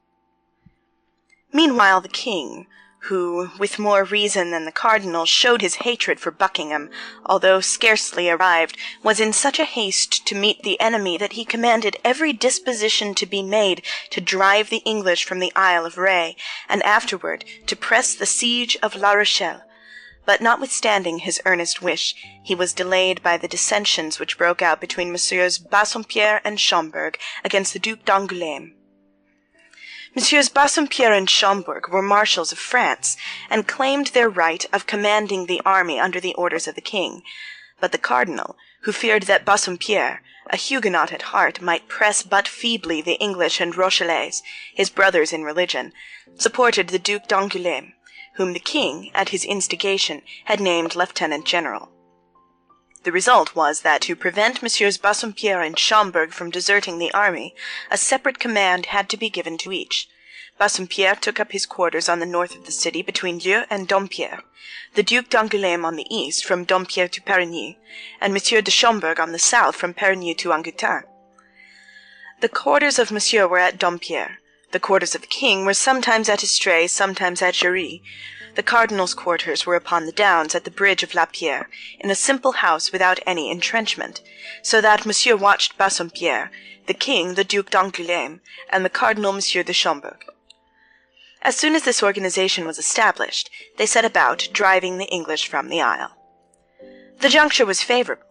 Meanwhile the king, who, with more reason than the cardinal, showed his hatred for Buckingham, although scarcely arrived, was in such a haste to meet the enemy that he commanded every disposition to be made to drive the English from the Isle of Ré, and afterward to press the siege of La Rochelle. But notwithstanding his earnest wish, he was delayed by the dissensions which broke out between Messieurs Bassompierre and Schomberg against the Duc d'Angoulême. Messieurs Bassompierre and Schomberg were marshals of France, and claimed their right of commanding the army under the orders of the king. But the cardinal, who feared that Bassompierre, a Huguenot at heart, might press but feebly the English and Rochellais, his brothers in religion, supported the Duc d'Angoulême, whom the king, at his instigation, had named lieutenant general. The result was that, to prevent Messieurs Bassompierre and Schomberg from deserting the army, a separate command had to be given to each. Bassompierre took up his quarters on the north of the city between Leu and Dompierre, the Duc d'Angoulême on the east from Dompierre to Perigny, and Monsieur de Schomberg on the south from Perigny to Angoutin. The quarters of Monsieur were at Dompierre. The quarters of the king were sometimes at Estrée, sometimes at Jarry. The cardinal's quarters were upon the downs at the bridge of La Pierre, in a simple house without any entrenchment, so that Monsieur watched Bassompierre, the king the Duc d'Angoulême, and the cardinal Monsieur de Schomberg. As soon as this organization was established, they set about driving the English from the Isle. The juncture was favorable.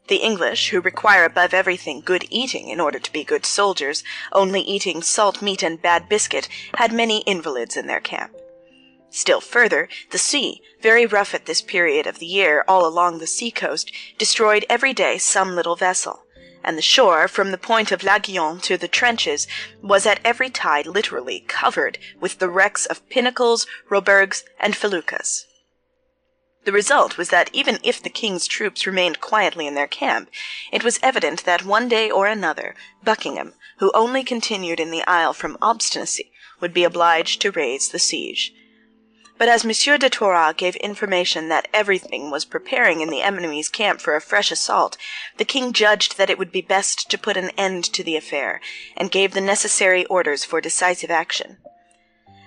The English, who require above everything good eating in order to be good soldiers, only eating salt meat and bad biscuit, had many invalids in their camp. Still further, the sea, very rough at this period of the year all along the sea-coast, destroyed every day some little vessel, and the shore, from the point of l'Aiguillon to the trenches, was at every tide literally covered with the wrecks of pinnacles, roberges, and feluccas. The result was that even if the king's troops remained quietly in their camp, it was evident that one day or another Buckingham, who only continued in the Isle from obstinacy, would be obliged to raise the siege. But as Monsieur de Toiras gave information that everything was preparing in the enemy's camp for a fresh assault, the king judged that it would be best to put an end to the affair, and gave the necessary orders for decisive action.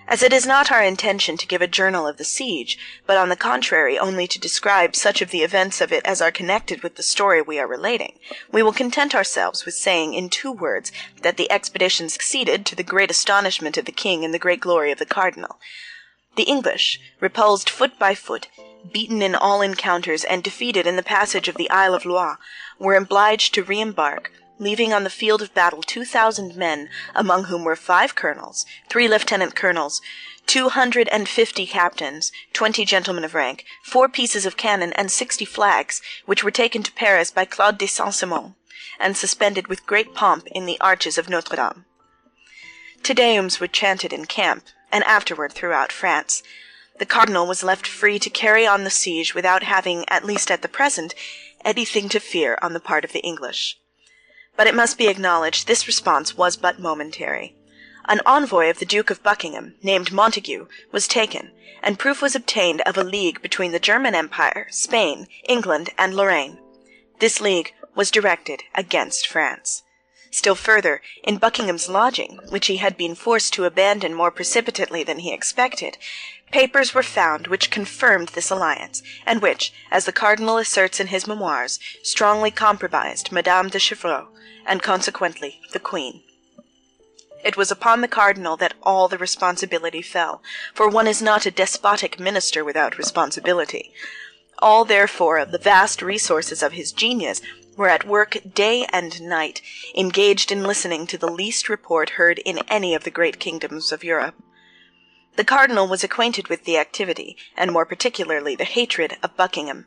As it is not our intention to give a journal of the siege, but on the contrary only to describe such of the events of it as are connected with the story we are relating, we will content ourselves with saying in 2 words that the expedition succeeded, to the great astonishment of the king and the great glory of the cardinal. The English, repulsed foot by foot, beaten in all encounters, and defeated in the passage of the Isle of Loire, were obliged to re-embark, leaving on the field of battle 2,000 men, among whom were 5 colonels, 3 lieutenant colonels, 250 captains, 20 gentlemen of rank, 4 pieces of cannon, and 60 flags, which were taken to Paris by Claude de Saint-Simon, and suspended with great pomp in the arches of Notre-Dame. Te Deums were chanted in camp, and afterward throughout France. The cardinal was left free to carry on the siege without having, at least at the present, anything to fear on the part of the English. But it must be acknowledged this response was but momentary. An envoy of the Duke of Buckingham, named Montague, was taken, and proof was obtained of a league between the German Empire, Spain, England, and Lorraine. This league was directed against France. Still further, in Buckingham's lodging, which he had been forced to abandon more precipitately than he expected, papers were found which confirmed this alliance, and which, as the cardinal asserts in his memoirs, strongly compromised Madame de Chevreuse, and consequently the Queen. It was upon the cardinal that all the responsibility fell, for one is not a despotic minister without responsibility. All, therefore, of the vast resources of his genius were at work day and night, engaged in listening to the least report heard in any of the great kingdoms of Europe. The cardinal was acquainted with the activity, and more particularly the hatred, of Buckingham.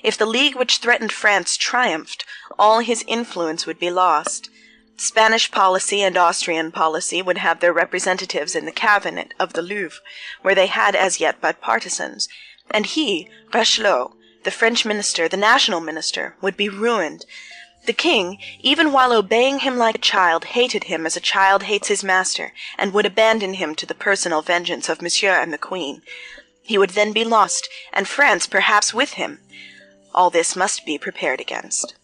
If the league which threatened France triumphed, all his influence would be lost. Spanish policy and Austrian policy would have their representatives in the cabinet of the Louvre, where they had as yet but partisans, and he, Richelieu, the French minister, the national minister, would be ruined. The king, even while obeying him like a child, hated him as a child hates his master, and would abandon him to the personal vengeance of Monsieur and the Queen. He would then be lost, and France perhaps with him. All this must be prepared against.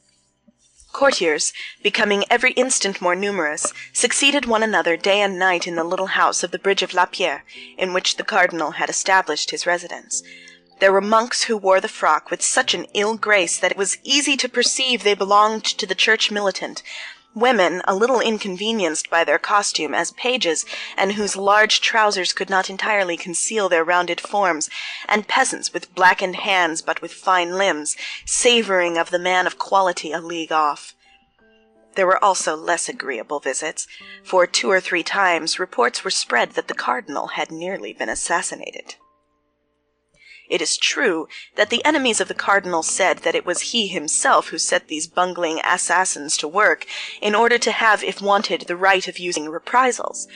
Courtiers, becoming every instant more numerous, succeeded one another day and night in the little house of the Bridge of La Pierre, in which the cardinal had established his residence. There were monks who wore the frock with such an ill grace that it was easy to perceive they belonged to the church militant, women, a little inconvenienced by their costume, as pages, and whose large trousers could not entirely conceal their rounded forms, and peasants with blackened hands but with fine limbs, savouring of the man of quality a league off. There were also less agreeable visits, for 2 or 3 times reports were spread that the cardinal had nearly been assassinated. It is true that the enemies of the cardinal said that it was he himself who set these bungling assassins to work, in order to have, if wanted, the right of using reprisals.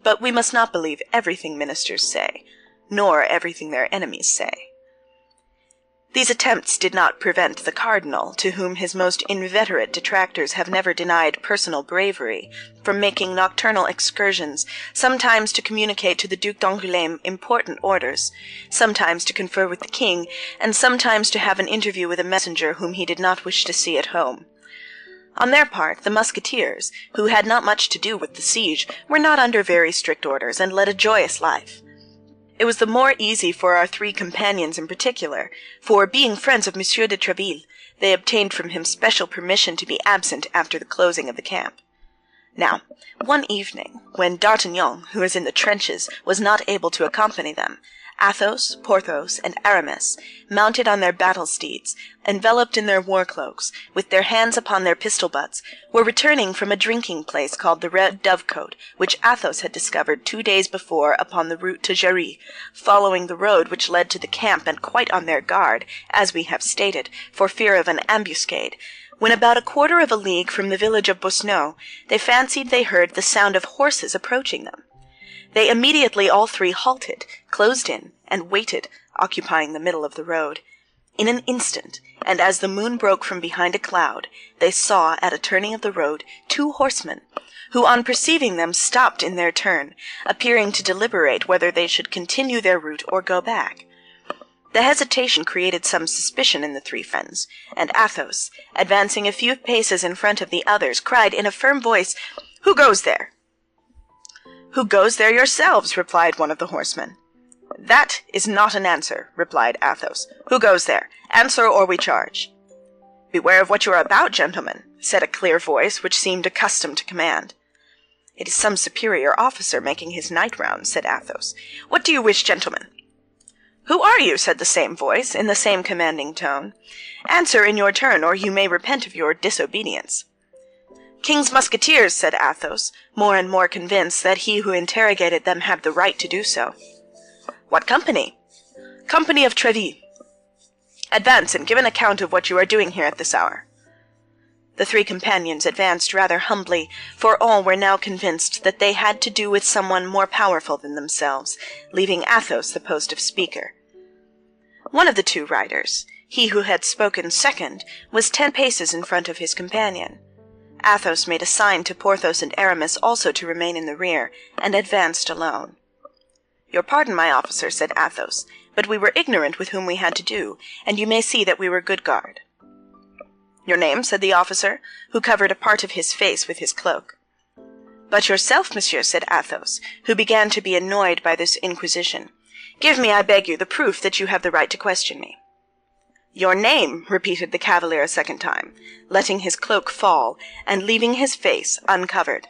But we must not believe everything ministers say, nor everything their enemies say. These attempts did not prevent the cardinal, to whom his most inveterate detractors have never denied personal bravery, from making nocturnal excursions, sometimes to communicate to the Duc d'Angoulême important orders, sometimes to confer with the king, and sometimes to have an interview with a messenger whom he did not wish to see at home. On their part, the Musketeers, who had not much to do with the siege, were not under very strict orders, and led a joyous life. It was the more easy for our 3 companions in particular, for, being friends of Monsieur de Tréville, they obtained from him special permission to be absent after the closing of the camp. Now, one evening, when D'Artagnan, who was in the trenches, was not able to accompany them, Athos, Porthos, and Aramis, mounted on their battle steeds, enveloped in their war cloaks, with their hands upon their pistol butts, were returning from a drinking place called the Red Dovecote, which Athos had discovered 2 days before upon the route to Jarry, following the road which led to the camp, and quite on their guard, as we have stated, for fear of an ambuscade. When about a quarter of a league from the village of Bosneau, they fancied they heard the sound of horses approaching them. They immediately all 3 halted, closed in, and waited, occupying the middle of the road. In an instant, and as the moon broke from behind a cloud, they saw, at a turning of the road, 2 horsemen, who on perceiving them stopped in their turn, appearing to deliberate whether they should continue their route or go back. The hesitation created some suspicion in the 3 friends, and Athos, advancing a few paces in front of the others, cried in a firm voice, "Who goes there?" "Who goes there yourselves?" replied one of the horsemen. "That is not an answer," replied Athos. "Who goes there? Answer, or we charge." "Beware of what you are about, gentlemen," said a clear voice which seemed accustomed to command. "It is some superior officer making his night round," said Athos. "What do you wish, gentlemen?" "Who are you?" said the same voice, in the same commanding tone. "Answer in your turn, or you may repent of your disobedience." "King's Musketeers," said Athos, more and more convinced that he who interrogated them had the right to do so. "What company?" "Company of Tréville." "Advance and give an account of what you are doing here at this hour." The three companions advanced rather humbly, for all were now convinced that they had to do with someone more powerful than themselves, leaving Athos the post of speaker. One of the two riders, he who had spoken second, was 10 paces in front of his companion. Athos made a sign to Porthos and Aramis also to remain in the rear, and advanced alone. "Your pardon, my officer," said Athos, "but we were ignorant with whom we had to do, and you may see that we were good guard." "Your name?" said the officer, who covered a part of his face with his cloak. "But yourself, monsieur," said Athos, who began to be annoyed by this inquisition. "Give me, I beg you, the proof that you have the right to question me." "Your name," repeated the cavalier a second time, letting his cloak fall, and leaving his face uncovered.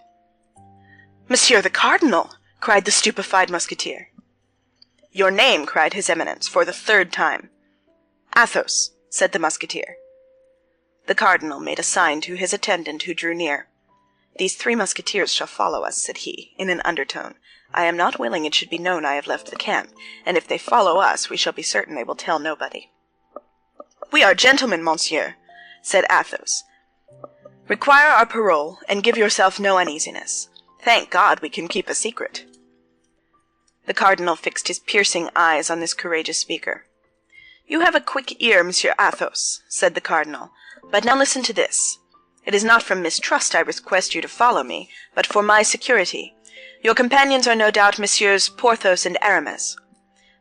"Monsieur the Cardinal!" cried the stupefied Musketeer. "Your name," cried his Eminence, for the 3rd time. "Athos," said the Musketeer. The Cardinal made a sign to his attendant, who drew near. "These 3 Musketeers shall follow us," said he, in an undertone. "I am not willing it should be known I have left the camp, and if they follow us, we shall be certain they will tell nobody." "We are gentlemen, monsieur," said Athos. "Require our parole, and give yourself no uneasiness. Thank God we can keep a secret." The Cardinal fixed his piercing eyes on this courageous speaker. "You have a quick ear, Monsieur Athos," said the Cardinal, "but now listen to this. It is not from mistrust I request you to follow me, but for my security. Your companions are no doubt Messieurs Porthos and Aramis."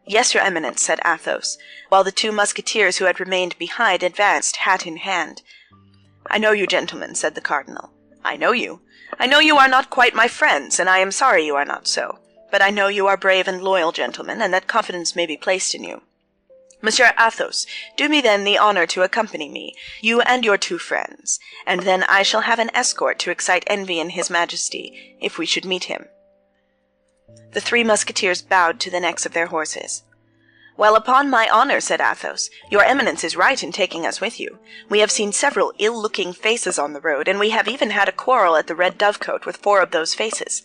"Yes, your Eminence," said Athos, while the 2 Musketeers who had remained behind advanced hat in hand. "I know you, gentlemen," said the Cardinal. "I know you. I know you are not quite my friends, and I am sorry you are not so. But I know you are brave and loyal gentlemen, and that confidence may be placed in you. Monsieur Athos, do me then the honor to accompany me, you and your 2 friends, and then I shall have an escort to excite envy in his Majesty, if we should meet him." The 3 Musketeers bowed to the necks of their horses. "Well, upon my honor," said Athos, "your Eminence is right in taking us with you. We have seen several ill-looking faces on the road, and we have even had a quarrel at the Red Dovecote with 4 of those faces."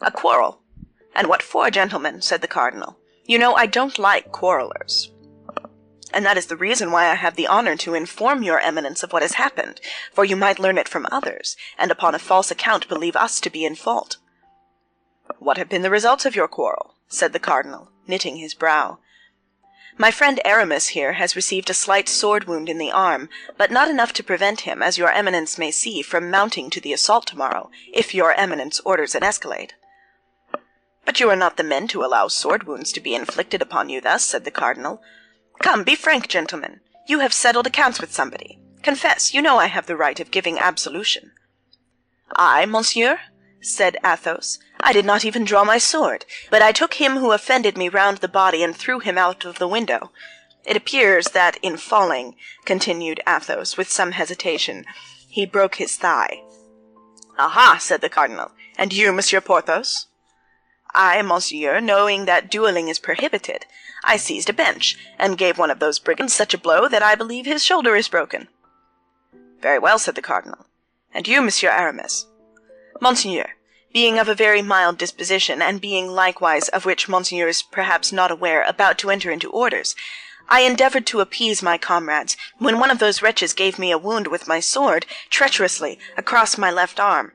"A quarrel? And what for, gentlemen?" said the Cardinal. "You know I don't like quarrelers. And that is the reason why I have the honor to inform your Eminence of what has happened, for you might learn it from others, and upon a false account believe us to be in fault." "What have been the results of your quarrel?" said the Cardinal, knitting his brow. "My friend Aramis here has received a slight sword wound in the arm, but not enough to prevent him, as your Eminence may see, from mounting to the assault tomorrow, if your Eminence orders an escalade." "But you are not the men to allow sword wounds to be inflicted upon you thus," said the Cardinal. "Come, be frank, gentlemen. You have settled accounts with somebody. Confess, you know I have the right of giving absolution." "I, monsieur?" said Athos. "I did not even draw my sword, but I took him who offended me round the body and threw him out of the window. It appears that in falling," continued Athos, with some hesitation, "he broke his thigh." "Aha!" said the Cardinal. "And you, Monsieur Porthos?" "I, monsieur, knowing that duelling is prohibited, I seized a bench, and gave one of those brigands such a blow that I believe his shoulder is broken." "Very well," said the Cardinal. "And you, Monsieur Aramis?" "Monseigneur, being of a very mild disposition, and being likewise, of which Monseigneur is perhaps not aware, about to enter into orders, I endeavoured to appease my comrades, when one of those wretches gave me a wound with my sword, treacherously, across my left arm.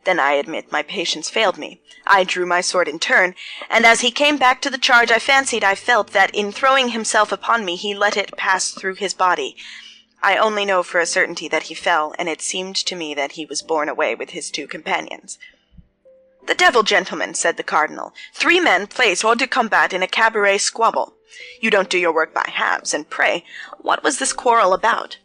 Then I admit my patience failed me. I drew my sword in turn, and as he came back to the charge I fancied I felt that in throwing himself upon me he let it pass through his body. I only know for a certainty that he fell, and it seemed to me that he was borne away with his 2 companions." "The devil, gentlemen," said the Cardinal. 3 men place hors de combat in a cabaret squabble. You don't do your work by halves, and pray, what was this quarrel about?"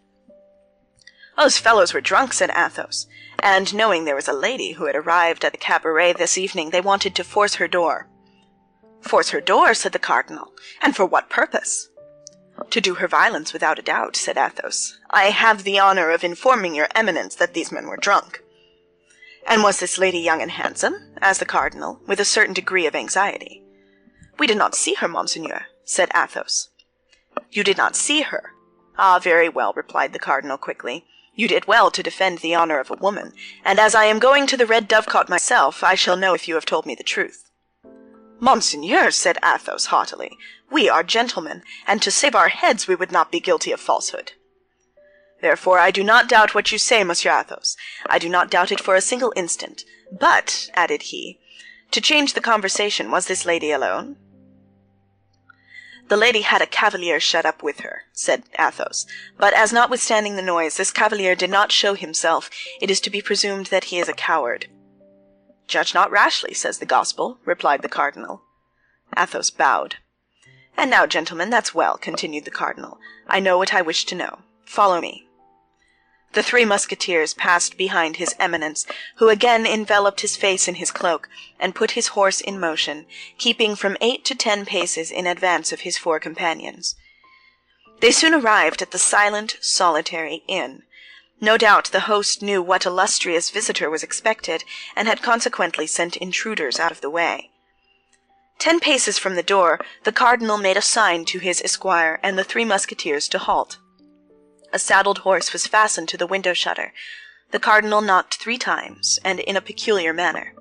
"Those fellows were drunk," said Athos, "and knowing there was a lady who had arrived at the cabaret this evening, they wanted to force her door." "Force her door?" said the Cardinal. "And for what purpose?" "To do her violence, without a doubt," said Athos. "I have the honor of informing your Eminence that these men were drunk." "And was this lady young and handsome?" asked the Cardinal, with a certain degree of anxiety. "We did not see her, Monseigneur," said Athos. "You did not see her? Ah, very well," replied the Cardinal quickly. "You did well to defend the honor of a woman, and as I am going to the Red Dovecote myself, I shall know if you have told me the truth." "Monseigneur," said Athos haughtily, "we are gentlemen, and to save our heads we would not be guilty of falsehood." Therefore I do not doubt what you say, Monsieur Athos. I do not doubt it for a single instant. But," added he, "to change the conversation, was this lady alone?" "The lady had a cavalier shut up with her," said Athos, "but as notwithstanding the noise, this cavalier did not show himself, it is to be presumed that he is a coward." "Judge not rashly, says the Gospel," replied the cardinal. Athos bowed. "And now, gentlemen, that's well," continued the cardinal. "I know what I wish to know. Follow me." The three Musketeers passed behind his Eminence, who again enveloped his face in his cloak, and put his horse in motion, keeping from 8 to 10 paces in advance of his 4 companions. They soon arrived at the silent, solitary inn. No doubt the host knew what illustrious visitor was expected, and had consequently sent intruders out of the way. 10 paces from the door, the cardinal made a sign to his esquire and the three Musketeers to halt. A saddled horse was fastened to the window shutter. The cardinal knocked 3 times, and in a peculiar manner.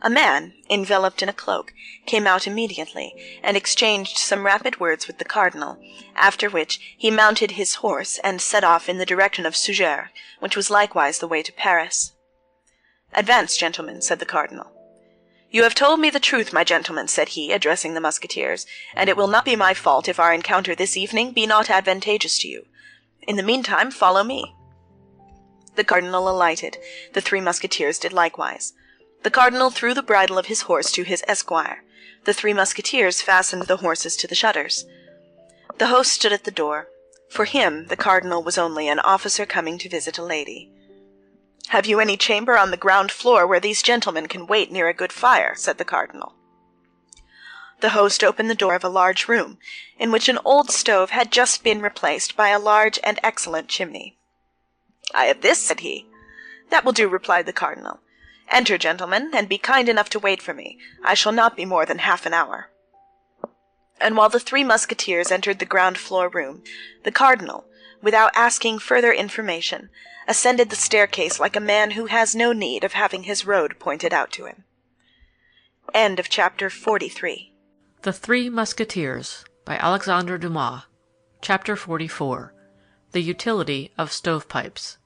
A man, enveloped in a cloak, came out immediately, and exchanged some rapid words with the cardinal, after which he mounted his horse and set off in the direction of Surgères, which was likewise the way to Paris. "Advance, gentlemen," said the cardinal. "You have told me the truth, my gentlemen," said he, addressing the Musketeers, "and it will not be my fault if our encounter this evening be not advantageous to you. In the meantime, follow me." The cardinal alighted. The three Musketeers did likewise. The cardinal threw the bridle of his horse to his esquire. The three Musketeers fastened the horses to the shutters. The host stood at the door. For him, the cardinal was only an officer coming to visit a lady. "Have you any chamber on the ground floor where these gentlemen can wait near a good fire?" said the cardinal. The host opened the door of a large room, in which an old stove had just been replaced by a large and excellent chimney. "I have this," said he. "That will do," replied the cardinal. "Enter, gentlemen, and be kind enough to wait for me. I shall not be more than half an hour." And while the three Musketeers entered the ground-floor room, the cardinal, without asking further information, ascended the staircase like a man who has no need of having his road pointed out to him. End of chapter 43. The Three Musketeers by Alexandre Dumas. Chapter 44. The Utility of Stovepipes.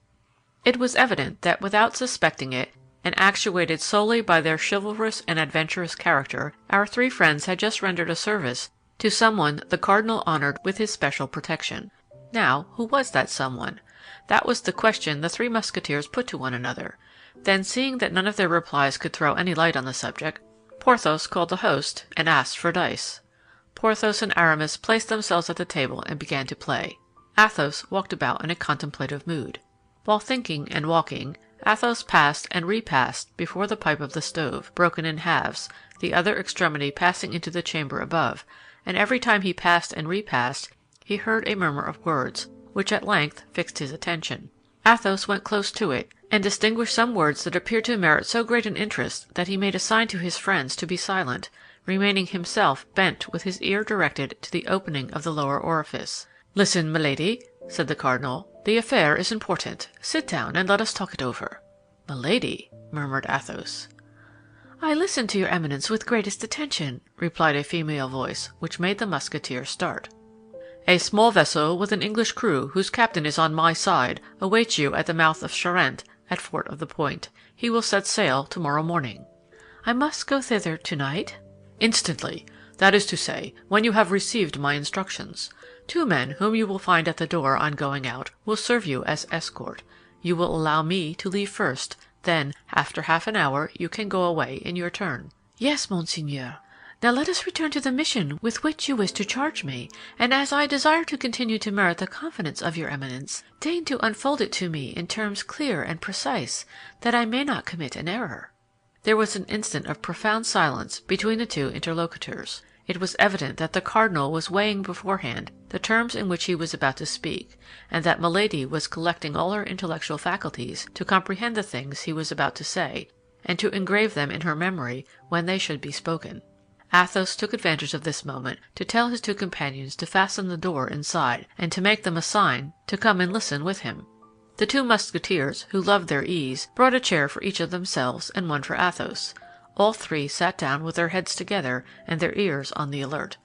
It was evident that without suspecting it, and actuated solely by their chivalrous and adventurous character, our three friends had just rendered a service to someone the cardinal honored with his special protection. Now, who was that someone? That was the question the three Musketeers put to one another. Then, seeing that none of their replies could throw any light on the subject, Porthos called the host and asked for dice. Porthos and Aramis placed themselves at the table and began to play. Athos walked about in a contemplative mood. While thinking and walking, Athos passed and repassed before the pipe of the stove, broken in halves, the other extremity passing into the chamber above, and every time he passed and repassed, he heard a murmur of words, which at length fixed his attention. Athos went close to it, and distinguished some words that appeared to merit so great an interest that he made a sign to his friends to be silent, remaining himself bent with his ear directed to the opening of the lower orifice. "Listen, Milady," said the cardinal. "The affair is important. Sit down and let us talk it over." "Milady," murmured Athos. "I listen to your Eminence with greatest attention," replied a female voice, which made the Musketeer start. "A small vessel with an English crew, whose captain is on my side, awaits you at the mouth of Charente, at Fort of the Point. He will set sail tomorrow morning." "I must go thither tonight?" "Instantly. That is to say, when you have received my instructions. 2 men, whom you will find at the door on going out, will serve you as escort. You will allow me to leave first. Then, after half an hour, you can go away in your turn." "Yes, monseigneur. Now let us return to the mission with which you wish to charge me, and as I desire to continue to merit the confidence of your Eminence, deign to unfold it to me in terms clear and precise, that I may not commit an error." There was an instant of profound silence between the two interlocutors. It was evident that the cardinal was weighing beforehand the terms in which he was about to speak, and that Milady was collecting all her intellectual faculties to comprehend the things he was about to say, and to engrave them in her memory when they should be spoken. Athos took advantage of this moment to tell his 2 companions to fasten the door inside, and to make them a sign to come and listen with him. The 2 Musketeers, who loved their ease, brought a chair for each of themselves and one for Athos. All 3 sat down with their heads together and their ears on the alert.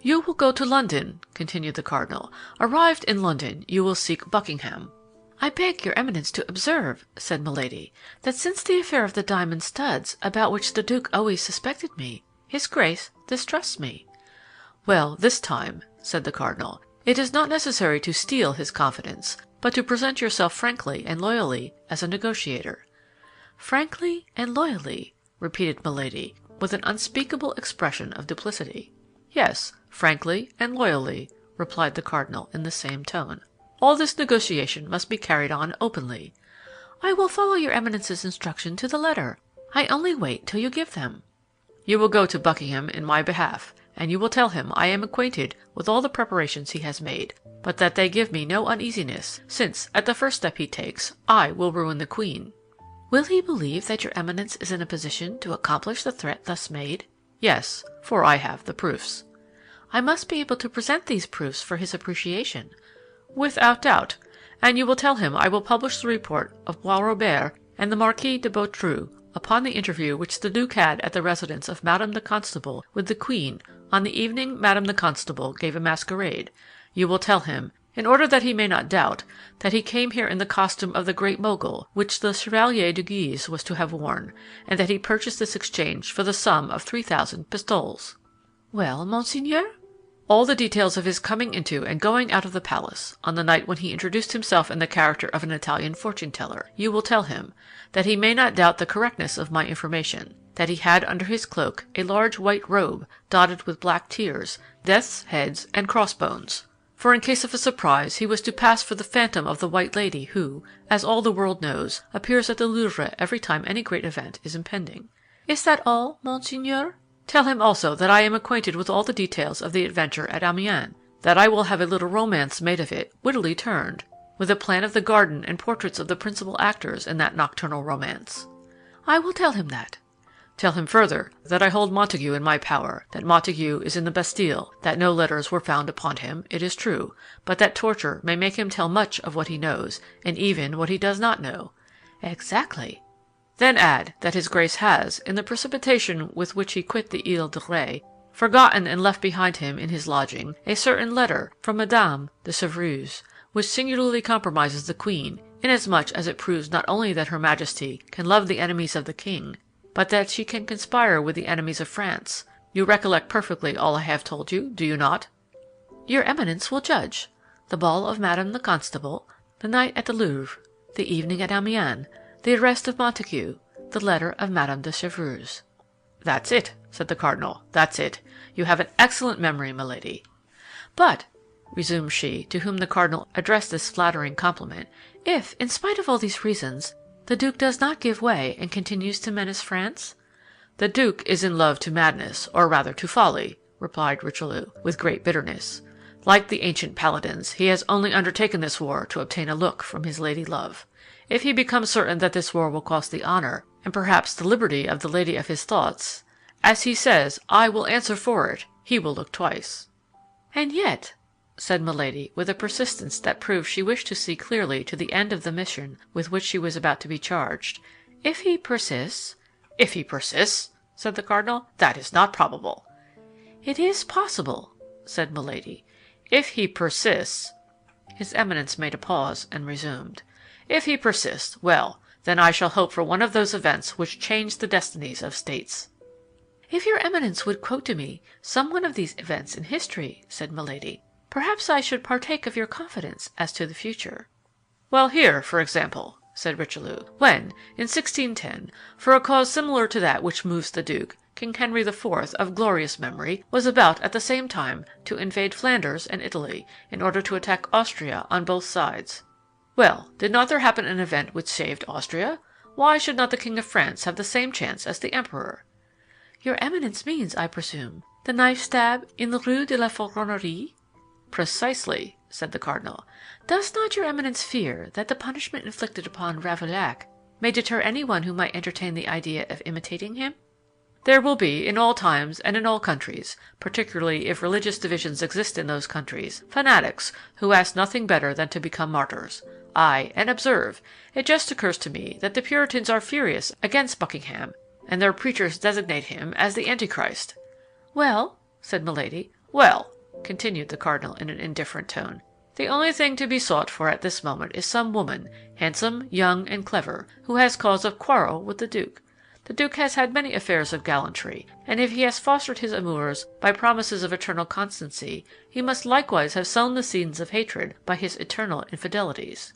You will go to London," continued the cardinal. "Arrived in London, you will seek Buckingham." "I beg your Eminence to observe," said Milady, "that since the affair of the diamond studs, about which the Duke always suspected me, his Grace distrusts me." "Well, this time," said the cardinal, "it is not necessary to steal his confidence, but to present yourself frankly and loyally as a negotiator." "Frankly and loyally," repeated Milady, with an unspeakable expression of duplicity. "Yes, frankly and loyally," replied the cardinal in the same tone. "All this negotiation must be carried on openly." "I will follow your Eminence's instruction to the letter. I only wait till you give them." "You will go to Buckingham in my behalf, and you will tell him I am acquainted with all the preparations he has made, but that they give me no uneasiness, since, at the first step he takes, I will ruin the Queen." "Will he believe that your Eminence is in a position to accomplish the threat thus made?" "Yes, for I have the proofs." "I must be able to present these proofs for his appreciation." "Without doubt. And you will tell him I will publish the report of Boisrobert and the Marquis de Beautru upon the interview which the Duke had at the residence of Madame the Constable with the Queen on the evening Madame the Constable gave a masquerade. You will tell him, in order that he may not doubt, that he came here in the costume of the Great Mogul, which the Chevalier de Guise was to have worn, and that he purchased this exchange for the sum of 3,000 pistoles." "Well, Monseigneur?" "All the details of his coming into and going out of the palace, on the night when he introduced himself in the character of an Italian fortune-teller, you will tell him, that he may not doubt the correctness of my information, that he had under his cloak a large white robe dotted with black tears, death's heads, and crossbones. For in case of a surprise he was to pass for the phantom of the White Lady who, as all the world knows, appears at the Louvre every time any great event is impending." "Is that all, Monseigneur?" "Tell him also that I am acquainted with all the details of the adventure at Amiens, that I will have a little romance made of it, wittily turned, with a plan of the garden and portraits of the principal actors in that nocturnal romance." "I will tell him that." "Tell him further that I hold Montague in my power, that Montague is in the Bastille, that no letters were found upon him, it is true, but that torture may make him tell much of what he knows, and even what he does not know." "Exactly." "Then add that his Grace has, in the precipitation with which he quit the Ile de Ré, forgotten and left behind him in his lodging a certain letter from Madame de Chevreuse, which singularly compromises the Queen, inasmuch as it proves not only that Her Majesty can love the enemies of the King, but that she can conspire with the enemies of France. You recollect perfectly all I have told you, do you not?" "Your Eminence will judge. The ball of Madame the Constable, the night at the Louvre, the evening at Amiens, the arrest of Montague, the letter of Madame de Chevreuse." "That's it," said the cardinal, "that's it. You have an excellent memory, Milady." "But," resumed she, to whom the cardinal addressed this flattering compliment, "if, in spite of all these reasons, the Duke does not give way and continues to menace France?" "The Duke is in love to madness, or rather to folly," replied Richelieu, with great bitterness. "Like the ancient paladins, he has only undertaken this war to obtain a look from his lady love. If he becomes certain that this war will cost the honor, and perhaps the liberty of the lady of his thoughts, as he says, I will answer for it, he will look twice." "And yet," said Milady, with a persistence that proved she wished to see clearly to the end of the mission with which she was about to be charged, "if he persists—" "If he persists," said the cardinal, "that is not probable." "It is possible," said Milady. "If he persists—" His Eminence made a pause and resumed. "If he persists, well, then I shall hope for one of those events which change the destinies of states." "If your Eminence would quote to me some one of these events in history," said Milady, "perhaps I should partake of your confidence as to the future." "Well, here, for example," said Richelieu, "when, in 1610, for a cause similar to that which moves the Duke, King Henry IV, of glorious memory, was about at the same time to invade Flanders and Italy, in order to attack Austria on both sides. Well, did not there happen an event which saved Austria? Why should not the King of France have the same chance as the Emperor?" "Your Eminence means, I presume, the knife stab in the Rue de la Ferronnerie?" "Precisely," said the cardinal. "Does not your Eminence fear that the punishment inflicted upon Ravaillac may deter anyone who might entertain the idea of imitating him?" "There will be, in all times and in all countries, particularly if religious divisions exist in those countries, fanatics who ask nothing better than to become martyrs. Aye, and observe, it just occurs to me that the Puritans are furious against Buckingham, and their preachers designate him as the Antichrist." "Well?" said Milady. "Well, continued the cardinal in an indifferent tone. "The only thing to be sought for at this moment is some woman, handsome, young, and clever, who has cause of quarrel with the duke. The duke has had many affairs of gallantry, and if he has fostered his amours by promises of eternal constancy, he must likewise have sown the seeds of hatred by his eternal infidelities."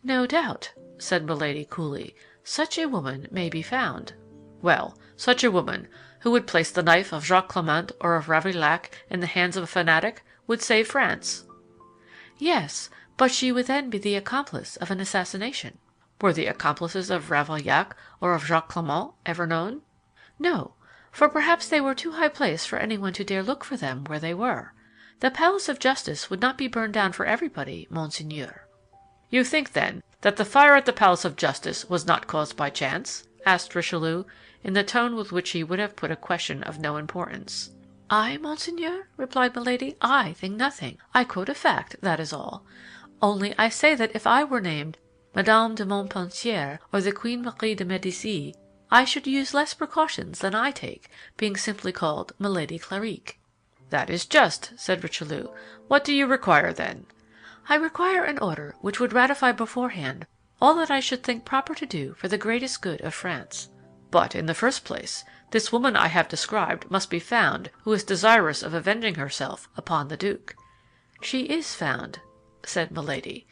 "No doubt," said Milady coolly, "such a woman may be found." "Well, such a woman, who would place the knife of Jacques Clement or of Ravaillac in the hands of a fanatic, would save France." "Yes, but she would then be the accomplice of an assassination." "Were the accomplices of Ravaillac or of Jacques Clement ever known?" "No, for perhaps they were too high placed for anyone to dare look for them where they were. The Palace of Justice would not be burned down for everybody, Monseigneur." "You think, then, that the fire at the Palace of Justice was not caused by chance?" asked Richelieu, in the tone with which he would have put a question of no importance. "I, Monseigneur?" replied Milady. "I think nothing. I quote a fact, that is all. Only I say that if I were named Madame de Montpensier or the Queen Marie de Médicis, I should use less precautions than I take, being simply called Milady Clarique." "That is just," said Richelieu. "What do you require, then?" "I require an order which would ratify beforehand all that I should think proper to do for the greatest good of France." "But, in the first place, this woman I have described must be found who is desirous of avenging herself upon the duke." "She is found," said Milady.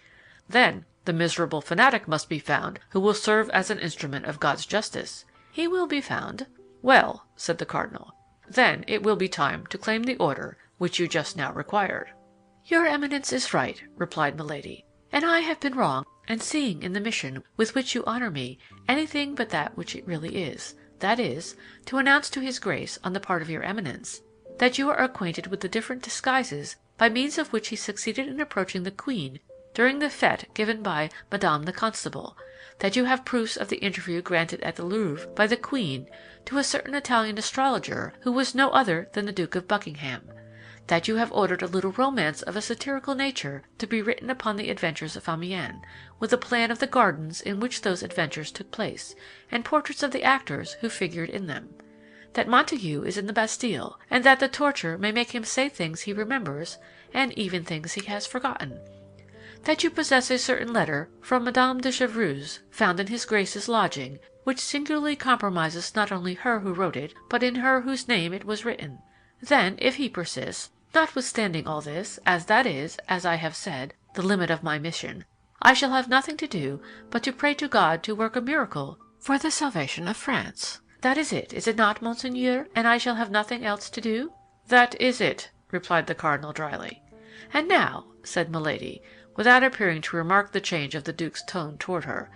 "Then the miserable fanatic must be found who will serve as an instrument of God's justice." "He will be found." "Well," said the cardinal, "then it will be time to claim the order which you just now required." "Your Eminence is right," replied Milady, "and I have been wrong in seeing in the mission with which you honor me anything but that which it really is, that is, to announce to his Grace, on the part of your Eminence, that you are acquainted with the different disguises by means of which he succeeded in approaching the Queen during the fête given by Madame the Constable, that you have proofs of the interview granted at the Louvre by the Queen to a certain Italian astrologer who was no other than the Duke of Buckingham, that you have ordered a little romance of a satirical nature to be written upon the adventures of Amiens, with a plan of the gardens in which those adventures took place, and portraits of the actors who figured in them, that Montague is in the Bastille, and that the torture may make him say things he remembers, and even things he has forgotten, that you possess a certain letter from Madame de Chevreuse, found in his Grace's lodging, which singularly compromises not only her who wrote it, but in her whose name it was written. Then, if he persists, notwithstanding all this, as that is, as I have said, the limit of my mission, I shall have nothing to do but to pray to God to work a miracle for the salvation of France. That is it not, Monseigneur, and I shall have nothing else to do?" "That is it," replied the cardinal dryly. "And now," said Milady, without appearing to remark the change of the duke's tone toward her,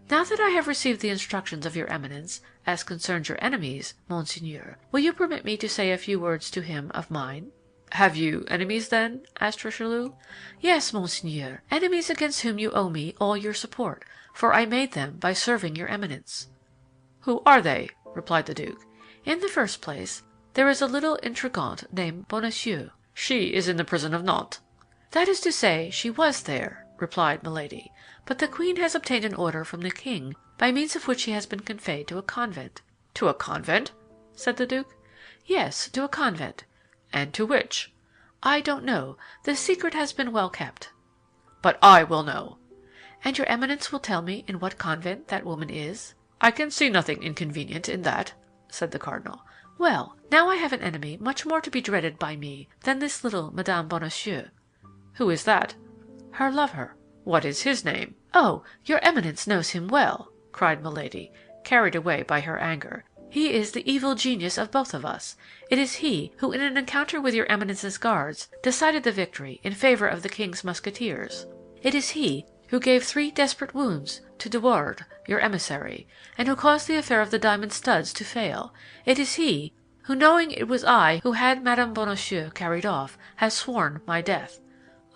"now that I have received the instructions of your Eminence as concerns your enemies, Monseigneur, will you permit me to say a few words to him of mine?" "Have you enemies, then?" asked Richelieu. "Yes, Monseigneur, enemies against whom you owe me all your support, for I made them by serving your Eminence." "Who are they?" replied the duke. "In the first place, there is a little intrigante named Bonacieux. She is in the prison of Nantes." "That is to say, she was there," replied Milady, "but the Queen has obtained an order from the king by means of which she has been conveyed to a convent." "To a convent?" said the duke. "Yes, to a convent." "And to which?" "I don't know. The secret has been well kept." "But I will know." "And your Eminence will tell me in what convent that woman is?" "I can see nothing inconvenient in that," said the cardinal. "Well, now I have an enemy much more to be dreaded by me than this little Madame Bonacieux." "Who is that?" "Her lover." "What is his name?" "Oh, your Eminence knows him well," cried Milady, carried away by her anger. "He is the evil genius of both of us. It is he who, in an encounter with your Eminence's guards, decided the victory in favor of the king's Musketeers. It is he who gave 3 desperate wounds to De Wardes, your emissary, and who caused the affair of the diamond studs to fail. It is he who, knowing it was I who had Madame Bonacieux carried off, has sworn my death."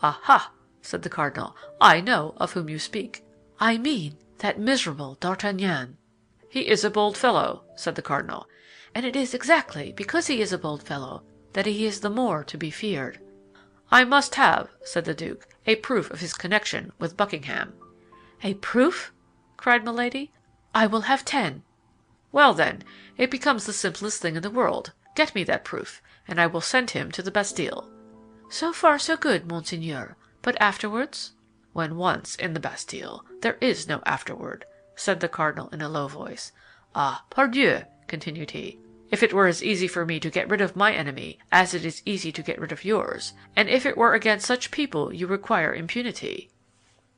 "Aha!" said the cardinal, "I know of whom you speak." "I mean that miserable D'Artagnan." "He is a bold fellow," said the cardinal. "And it is exactly because he is a bold fellow that he is the more to be feared." "I must have," said the duke, "a proof of his connection with Buckingham." "A proof?" cried Milady. "I will have 10." "Well, then, it becomes the simplest thing in the world. Get me that proof, and I will send him to the Bastille." So far so good, monseigneur. But afterwards? When once in the Bastille, there is no afterward, said the cardinal in a low voice. Ah, pardieu, continued he, if it were as easy for me to get rid of my enemy as it is easy to get rid of yours, and if it were against such people you require impunity.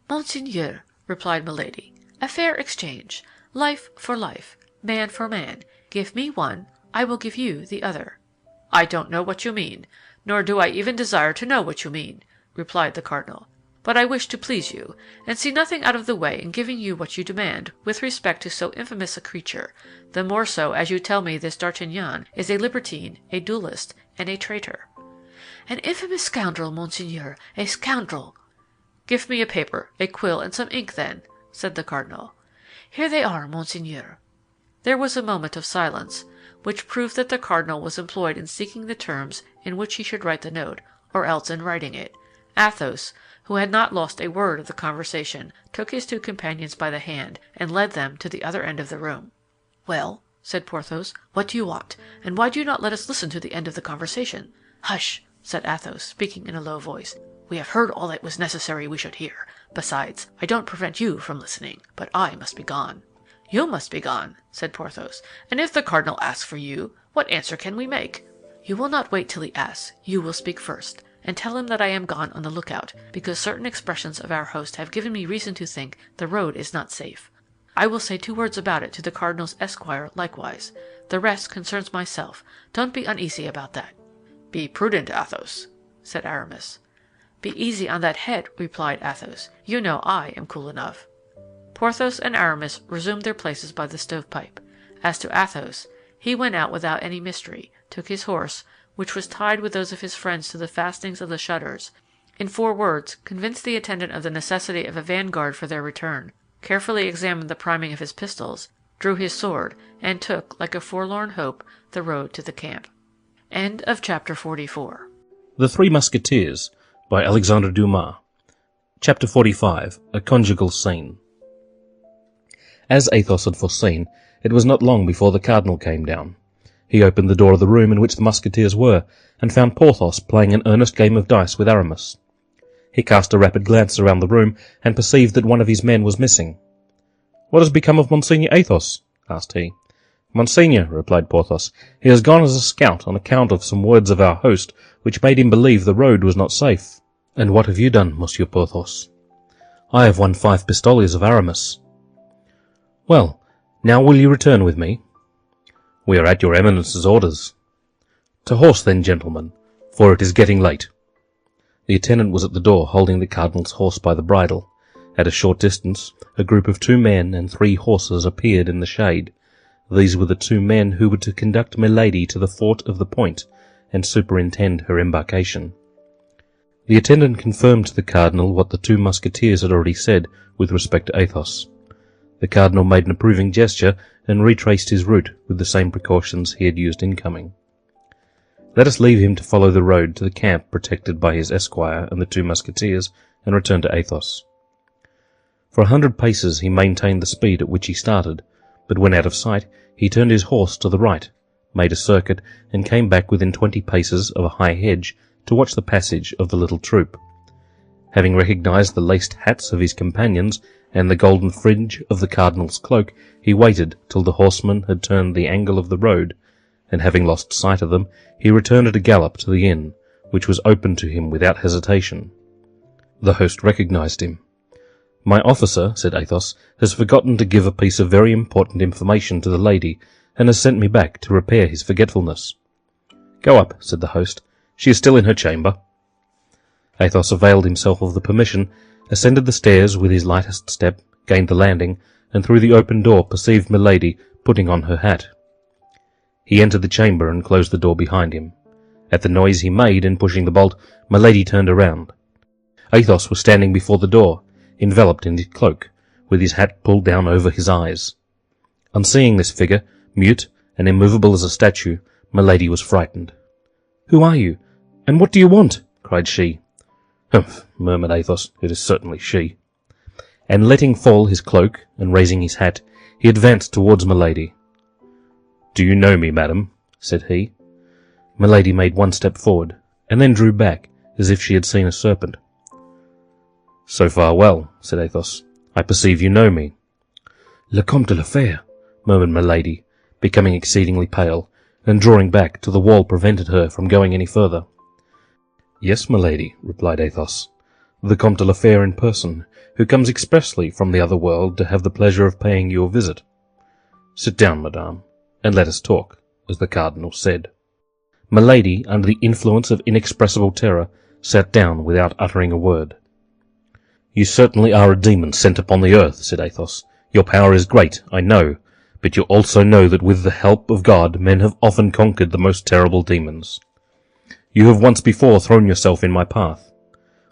Monseigneur, replied Milady, a fair exchange, life for life, man for man. Give me one, I will give you the other. I don't know what you mean, nor do I even desire to know what you mean, replied the cardinal. But I wish to please you, and see nothing out of the way in giving you what you demand with respect to so infamous a creature, the more so as you tell me this D'Artagnan is a libertine, a duellist, and a traitor. An infamous scoundrel, monseigneur, a scoundrel. Give me a paper, a quill, and some ink, then, said the cardinal. Here they are, monseigneur. There was a moment of silence, which proved that the cardinal was employed in seeking the terms in which he should write the note, or else in writing it. Athos, who had not lost a word of the conversation, took his two companions by the hand and led them to the other end of the room. "Well," said Porthos, "what do you want, and why do you not let us listen to the end of the conversation?" "Hush!" said Athos, speaking in a low voice. "We have heard all it was necessary we should hear. Besides, I don't prevent you from listening, but I must be gone." "You must be gone," said Porthos, "and if the cardinal asks for you, what answer can we make?" "You will not wait till he asks. You will speak first, and tell him that I am gone on the lookout, because certain expressions of our host have given me reason to think the road is not safe. I will say 2 words about it to the cardinal's esquire likewise. The rest concerns myself. Don't be uneasy about that." "Be prudent, Athos," said Aramis. "Be easy on that head," replied Athos. "You know I am cool enough." Porthos and Aramis resumed their places by the stovepipe. As to Athos, he went out without any mystery, took his horse, which was tied with those of his friends to the fastenings of the shutters, in 4 words convinced the attendant of the necessity of a vanguard for their return, carefully examined the priming of his pistols, drew his sword, and took, like a forlorn hope, the road to the camp. End of chapter 44. The Three Musketeers, by Alexandre Dumas. Chapter 45. A Conjugal Scene. As Athos had foreseen, it was not long before the cardinal came down. He opened the door of the room in which the musketeers were, and found Porthos playing an earnest game of dice with Aramis. He cast a rapid glance around the room, and perceived that one of his men was missing. "What has become of Monseigneur Athos?" asked he. "Monseigneur," replied Porthos, "he has gone as a scout on account of some words of our host, which made him believe the road was not safe." "And what have you done, Monsieur Porthos?" "I have won 5 pistoles of Aramis." "Well, now will you return with me?" "We are at your Eminence's orders." "To horse then, gentlemen, for it is getting late." The attendant was at the door, holding the cardinal's horse by the bridle. At a short distance, a group of 2 men and 3 horses appeared in the shade. These were the 2 men who were to conduct Milady to the fort of the Point, and superintend her embarkation. The attendant confirmed to the cardinal what the 2 musketeers had already said with respect to Athos. The cardinal made an approving gesture, and retraced his route with the same precautions he had used in coming. "Let us leave him to follow the road to the camp protected by his esquire and the 2 musketeers, and return to Athos." For 100 paces he maintained the speed at which he started, but when out of sight, he turned his horse to the right, made a circuit, and came back within 20 paces of a high hedge to watch the passage of the little troop. Having recognized the laced hats of his companions and the golden fringe of the cardinal's cloak, he waited till the horsemen had turned the angle of the road, and having lost sight of them, he returned at a gallop to the inn, which was opened to him without hesitation. The host recognized him. "My officer," said Athos, "has forgotten to give a piece of very important information to the lady, and has sent me back to repair his forgetfulness." "Go up," said the host. "She is still in her chamber." Athos availed himself of the permission, ascended the stairs with his lightest step, gained the landing, and through the open door perceived Milady putting on her hat. He entered the chamber and closed the door behind him. At the noise he made in pushing the bolt, Milady turned around. Athos was standing before the door, enveloped in his cloak, with his hat pulled down over his eyes. On seeing this figure, mute and immovable as a statue, Milady was frightened. "Who are you, and what do you want?" cried she. "Humph," murmured Athos, "it is certainly she." And letting fall his cloak, and raising his hat, he advanced towards Milady. "Do you know me, madam?" said he. Milady made 1 step forward, and then drew back, as if she had seen a serpent. "So far well," said Athos. "I perceive you know me." "Le Comte de la Fère," murmured Milady, becoming exceedingly pale, and drawing back till the wall prevented her from going any further. "Yes, Milady," replied Athos, "the Comte de la Fère in person, who comes expressly from the other world to have the pleasure of paying you a visit. Sit down, madame, and let us talk, as the cardinal said." Milady, under the influence of inexpressible terror, sat down without uttering a word. "You certainly are a demon sent upon the earth," said Athos. "Your power is great, I know, but you also know that with the help of God men have often conquered the most terrible demons. You have once before thrown yourself in my path.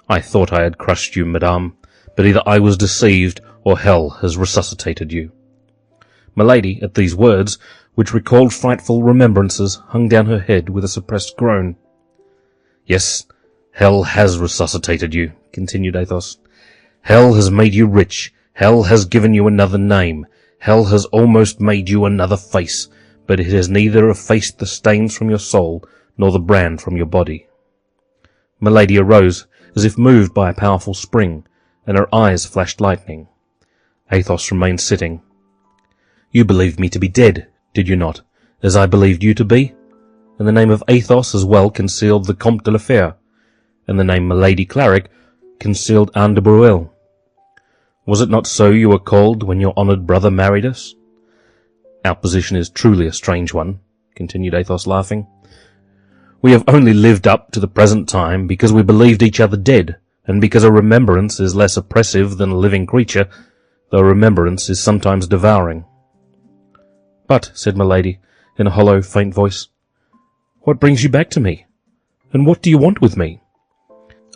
I thought I had crushed you, madame, but either I was deceived, or hell has resuscitated you." Milady, at these words, which recalled frightful remembrances, hung down her head with a suppressed groan. "Yes, hell has resuscitated you," continued Athos. "Hell has made you rich, hell has given you another name, hell has almost made you another face, but it has neither effaced the stains from your soul, nor the brand from your body." Milady arose, as if moved by a powerful spring, and her eyes flashed lightning. Athos remained sitting. "You believed me to be dead, did you not, as I believed you to be? And the name of Athos as well concealed the Comte de la Fère, and the name Milady Clarick concealed Anne de Breuil. Was it not so you were called when your honoured brother married us? Our position is truly a strange one," continued Athos, laughing. "We have only lived up to the present time because we believed each other dead, and because a remembrance is less oppressive than a living creature, though remembrance is sometimes devouring." "But," said Milady, in a hollow, faint voice, "what brings you back to me? And what do you want with me?"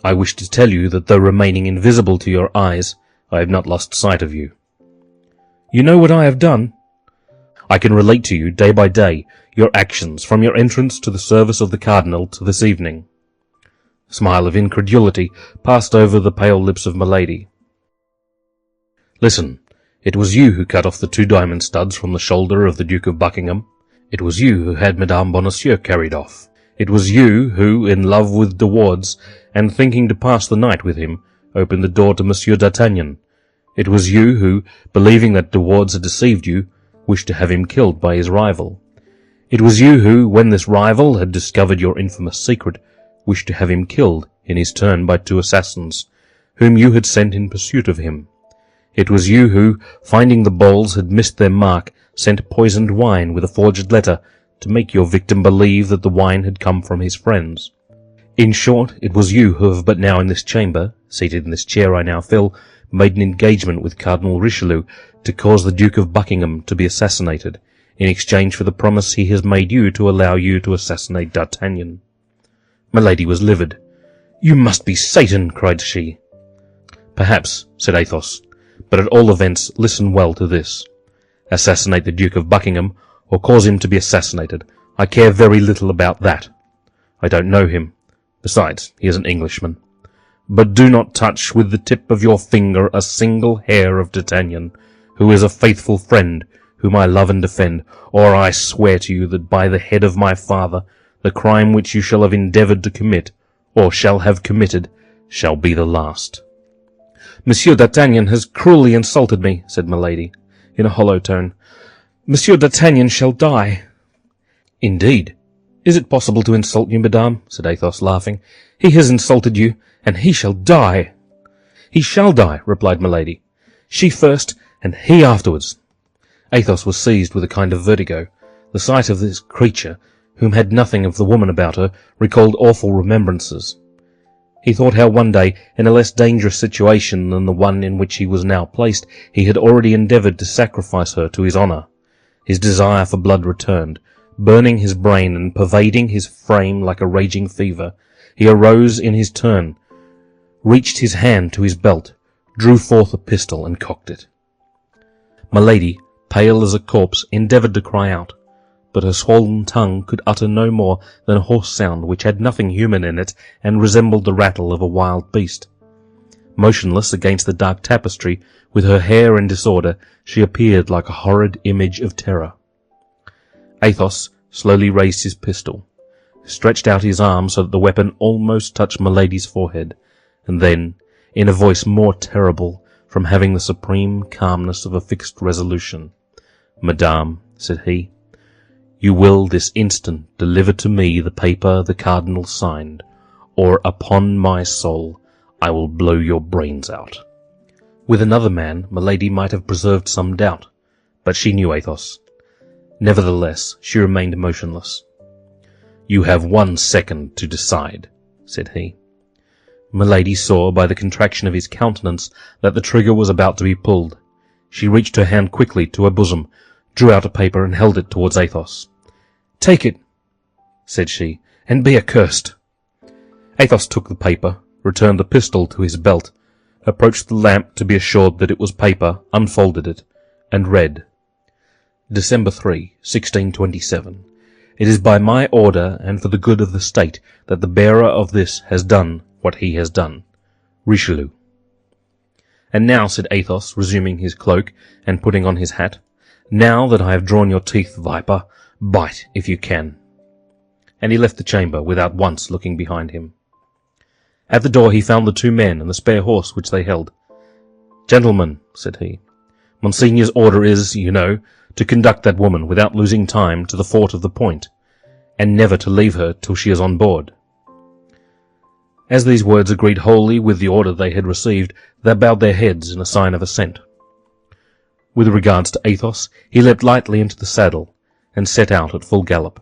"I wish to tell you that though remaining invisible to your eyes, I have not lost sight of you." "You know what I have done?" "I can relate to you, day by day, your actions, from your entrance to the service of the cardinal to this evening." A smile of incredulity passed over the pale lips of Milady. "Listen. It was you who cut off the 2 diamond studs from the shoulder of the Duke of Buckingham. It was you who had Madame Bonacieux carried off. It was you who, in love with De Wardes, and thinking to pass the night with him, opened the door to Monsieur d'Artagnan. It was you who, believing that De Wardes had deceived you, wished to have him killed by his rival. It was you who, when this rival had discovered your infamous secret, wished to have him killed, in his turn, by 2 assassins, whom you had sent in pursuit of him. It was you who, finding the balls had missed their mark, sent poisoned wine with a forged letter to make your victim believe that the wine had come from his friends. In short, it was you who have but now in this chamber, seated in this chair I now fill, made an engagement with Cardinal Richelieu to cause the Duke of Buckingham to be assassinated, in exchange for the promise he has made you to allow you to assassinate D'Artagnan." Milady was livid. "You must be Satan!" cried she. "Perhaps," said Athos, "but at all events listen well to this. Assassinate the Duke of Buckingham, or cause him to be assassinated. I care very little about that. I don't know him. Besides, he is an Englishman. But do not touch with the tip of your finger a single hair of D'Artagnan, who is a faithful friend, whom I love and defend, or I swear to you that by the head of my father, the crime which you shall have endeavoured to commit, or shall have committed, shall be the last." "Monsieur d'Artagnan has cruelly insulted me," said Milady, in a hollow tone. "Monsieur d'Artagnan shall die." "Indeed! Is it possible to insult you, madame?" said Athos, laughing. "He has insulted you, and he shall die." "He shall die," replied Milady. "She first, and he afterwards." Athos was seized with a kind of vertigo. The sight of this creature, whom had nothing of the woman about her, recalled awful remembrances. He thought how one day, in a less dangerous situation than the one in which he was now placed, he had already endeavoured to sacrifice her to his honour. His desire for blood returned, burning his brain and pervading his frame like a raging fever. He arose in his turn, reached his hand to his belt, drew forth a pistol, and cocked it. Milady, pale as a corpse, endeavoured to cry out, but her swollen tongue could utter no more than a hoarse sound which had nothing human in it and resembled the rattle of a wild beast. Motionless against the dark tapestry, with her hair in disorder, she appeared like a horrid image of terror. Athos slowly raised his pistol. stretched out his arm so that the weapon almost touched Milady's forehead, and then, in a voice more terrible from having the supreme calmness of a fixed resolution, "Madame," said he, "you will this instant deliver to me the paper the cardinal signed, or upon my soul I will blow your brains out." With another man, Milady might have preserved some doubt, but she knew Athos. Nevertheless, she remained motionless. "You have 1 second to decide," said he. Milady saw by the contraction of his countenance that the trigger was about to be pulled. She reached her hand quickly to her bosom, drew out a paper, and held it towards Athos. "Take it," said she, "and be accursed." Athos took the paper, returned the pistol to his belt, approached the lamp to be assured that it was paper, unfolded it, and read, "December 3, 1627. It is by my order and for the good of the state that the bearer of this has done what he has done. Richelieu." "And now," said Athos, resuming his cloak and putting on his hat, "now that I have drawn your teeth, viper, bite if you can." And he left the chamber without once looking behind him. At the door he found the 2 men and the spare horse which they held. "Gentlemen," said he, "Monseigneur's order is, you know, to conduct that woman without losing time to the fort of the Point, and never to leave her till she is on board." As these words agreed wholly with the order they had received, they bowed their heads in a sign of assent. With regards to Athos, he leapt lightly into the saddle, and set out at full gallop.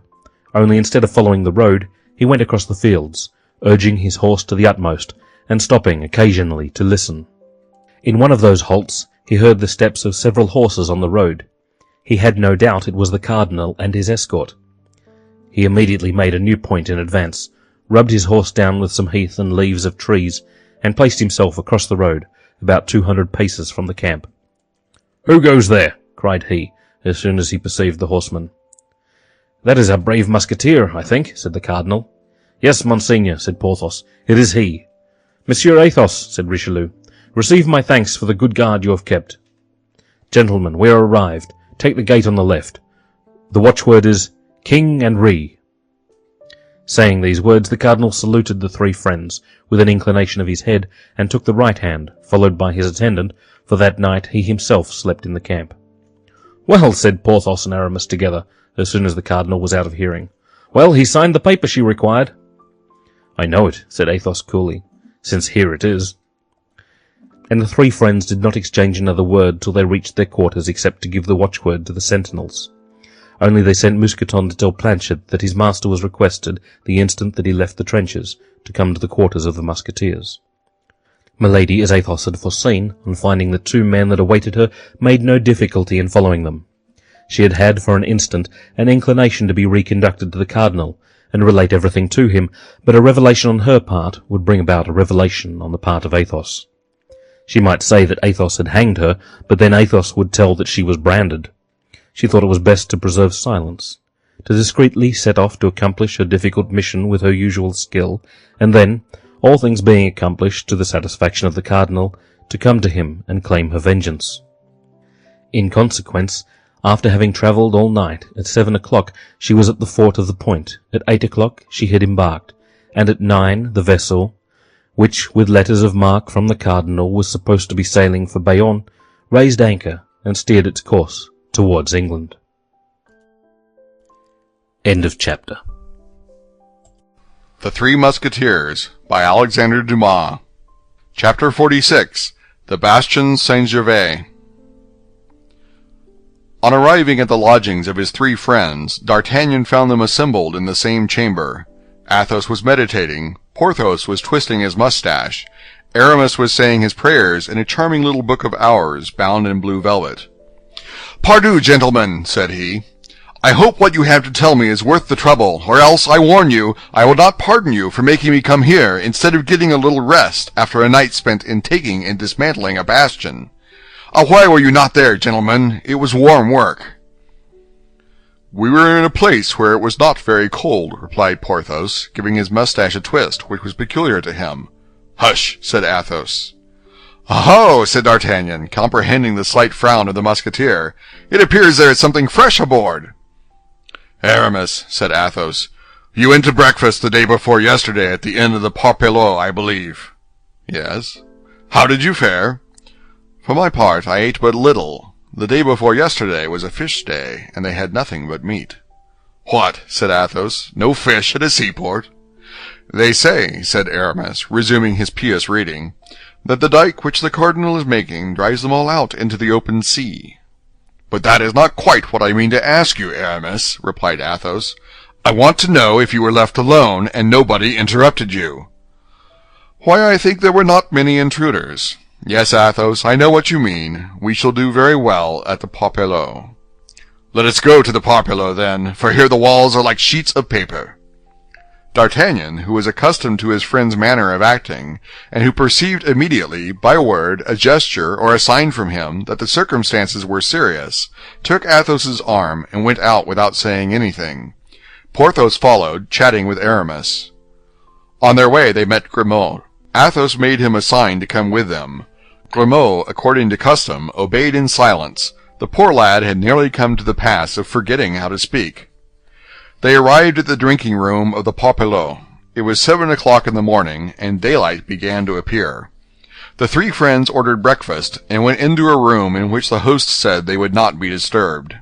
Only instead of following the road, he went across the fields, urging his horse to the utmost, and stopping occasionally to listen. In one of those halts, he heard the steps of several horses on the road. He had no doubt it was the cardinal and his escort. He immediately made a new point in advance, rubbed his horse down with some heath and leaves of trees, and placed himself across the road, about 200 paces from the camp. "Who goes there?" cried he, as soon as he perceived the horseman. "That is our brave musketeer, I think," said the cardinal. "Yes, Monseigneur," said Porthos, "it is he." "Monsieur Athos," said Richelieu, "receive my thanks for the good guard you have kept. Gentlemen, we are arrived. Take the gate on the left. The watchword is King and Re." Saying these words, the cardinal saluted the 3 friends with an inclination of his head, and took the right hand, followed by his attendant, for that night he himself slept in the camp. "Well," said Porthos and Aramis together, as soon as the cardinal was out of hearing. "Well, he signed the paper she required." "I know it," said Athos coolly, "since here it is." And the 3 friends did not exchange another word till they reached their quarters, except to give the watchword to the sentinels. Only they sent Mousqueton to tell Planchet that his master was requested, the instant that he left the trenches, to come to the quarters of the Musketeers. Milady, as Athos had foreseen, on finding the 2 men that awaited her, made no difficulty in following them. She had had for an instant an inclination to be reconducted to the cardinal, and relate everything to him, but a revelation on her part would bring about a revelation on the part of Athos. She might say that Athos had hanged her, but then Athos would tell that she was branded. She thought it was best to preserve silence, to discreetly set off to accomplish her difficult mission with her usual skill, and then, all things being accomplished to the satisfaction of the cardinal, to come to him and claim her vengeance. In consequence, after having travelled all night, at 7 o'clock she was at the fort of the Point, at 8 o'clock she had embarked, and at 9 the vessel, which with letters of marque from the cardinal was supposed to be sailing for Bayonne, raised anchor and steered its course towards England. End of chapter. The Three Musketeers by Alexandre Dumas. Chapter 46. The Bastion Saint-Gervais. On arriving at the lodgings of his 3 friends, D'Artagnan found them assembled in the same chamber. Athos was meditating, Porthos was twisting his mustache, Aramis was saying his prayers in a charming little book of hours bound in blue velvet. "Pardieu, gentlemen," said he, "I hope what you have to tell me is worth the trouble, or else, I warn you, I will not pardon you for making me come here instead of getting a little rest after a night spent in taking and dismantling a bastion. Why were you not there, gentlemen? It was warm work." "We were in a place where it was not very cold," replied Porthos, giving his mustache a twist, which was peculiar to him. "Hush," said Athos. "Oh," said D'Artagnan, comprehending the slight frown of the Musketeer, "it appears there is something fresh aboard." "Aramis," said Athos, You went to breakfast the day before yesterday at the inn of the Parpelot, I believe. Yes. How did you fare? For my part, I ate but little. The day before yesterday was a fish day, and they had nothing but meat. What? Said Athos. No fish at a seaport? They say, said Aramis, resuming his pious reading, that the dike which the cardinal is making drives them all out into the open sea. But that is not quite what I mean to ask you, Aramis, replied Athos. I want to know if you were left alone and nobody interrupted you. Why, I think there were not many intruders. Yes, Athos, I know what you mean. We shall do very well at the Parpelot. Let us go to the Parpelot, then, for here the walls are like sheets of paper. D'Artagnan, who was accustomed to his friend's manner of acting, and who perceived immediately, by a word, a gesture, or a sign from him, that the circumstances were serious, took Athos's arm and went out without saying anything. Porthos followed, chatting with Aramis. On their way they met Grimaud. Athos made him a sign to come with them. Grimaud, according to custom, obeyed in silence. The poor lad had nearly come to the pass of forgetting how to speak. They arrived at the drinking room of the Parpelot. It was 7 o'clock in the morning, and daylight began to appear. The three friends ordered breakfast, and went into a room in which the host said they would not be disturbed.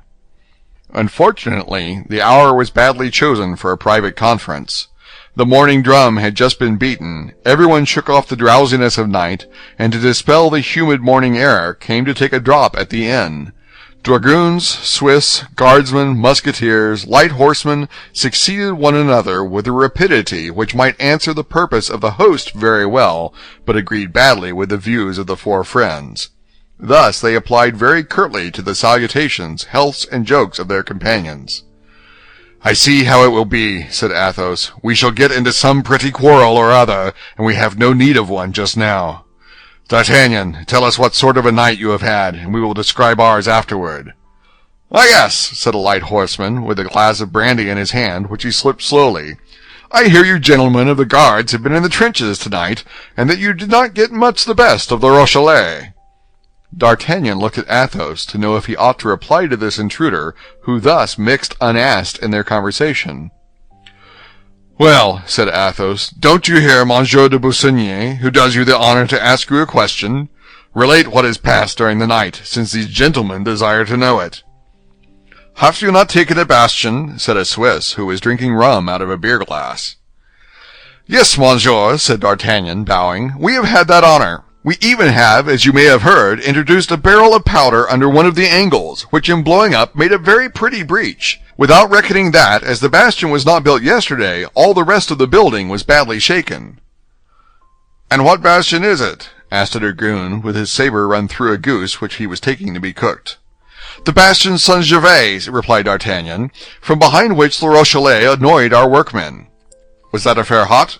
Unfortunately, the hour was badly chosen for a private conference. The morning drum had just been beaten, everyone shook off the drowsiness of night, and to dispel the humid morning air came to take a drop at the inn. Dragoons, Swiss, guardsmen, musketeers, light horsemen succeeded one another with a rapidity which might answer the purpose of the host very well, but agreed badly with the views of the four friends. Thus they applied very curtly to the salutations, healths, and jokes of their companions. I see how it will be, said Athos. We shall get into some pretty quarrel or other, and we have no need of one just now. D'Artagnan, tell us what sort of a night you have had, and we will describe ours afterward. Ah, yes, said a light horseman, with a glass of brandy in his hand, which he slipped slowly. I hear you gentlemen of the guards have been in the trenches tonight, and that you did not get much the best of the Rochellais. D'Artagnan looked at Athos to know if he ought to reply to this intruder, who thus mixed unasked in their conversation. Well, said Athos, don't you hear Monsieur de Busigny, who does you the honor to ask you a question? Relate what has passed during the night, since these gentlemen desire to know it. Have you not taken a bastion? Said a Swiss, who was drinking rum out of a beer-glass. Yes, monsieur, said D'Artagnan, bowing, we have had that honor. We even have, as you may have heard, introduced a barrel of powder under one of the angles, which in blowing up made a very pretty breach. Without reckoning that, as the bastion was not built yesterday, all the rest of the building was badly shaken. And what bastion is it? Asked a dragoon, with his saber run through a goose which he was taking to be cooked. The bastion Saint-Gervais, replied D'Artagnan, from behind which the Rochellais annoyed our workmen. Was that affair hot?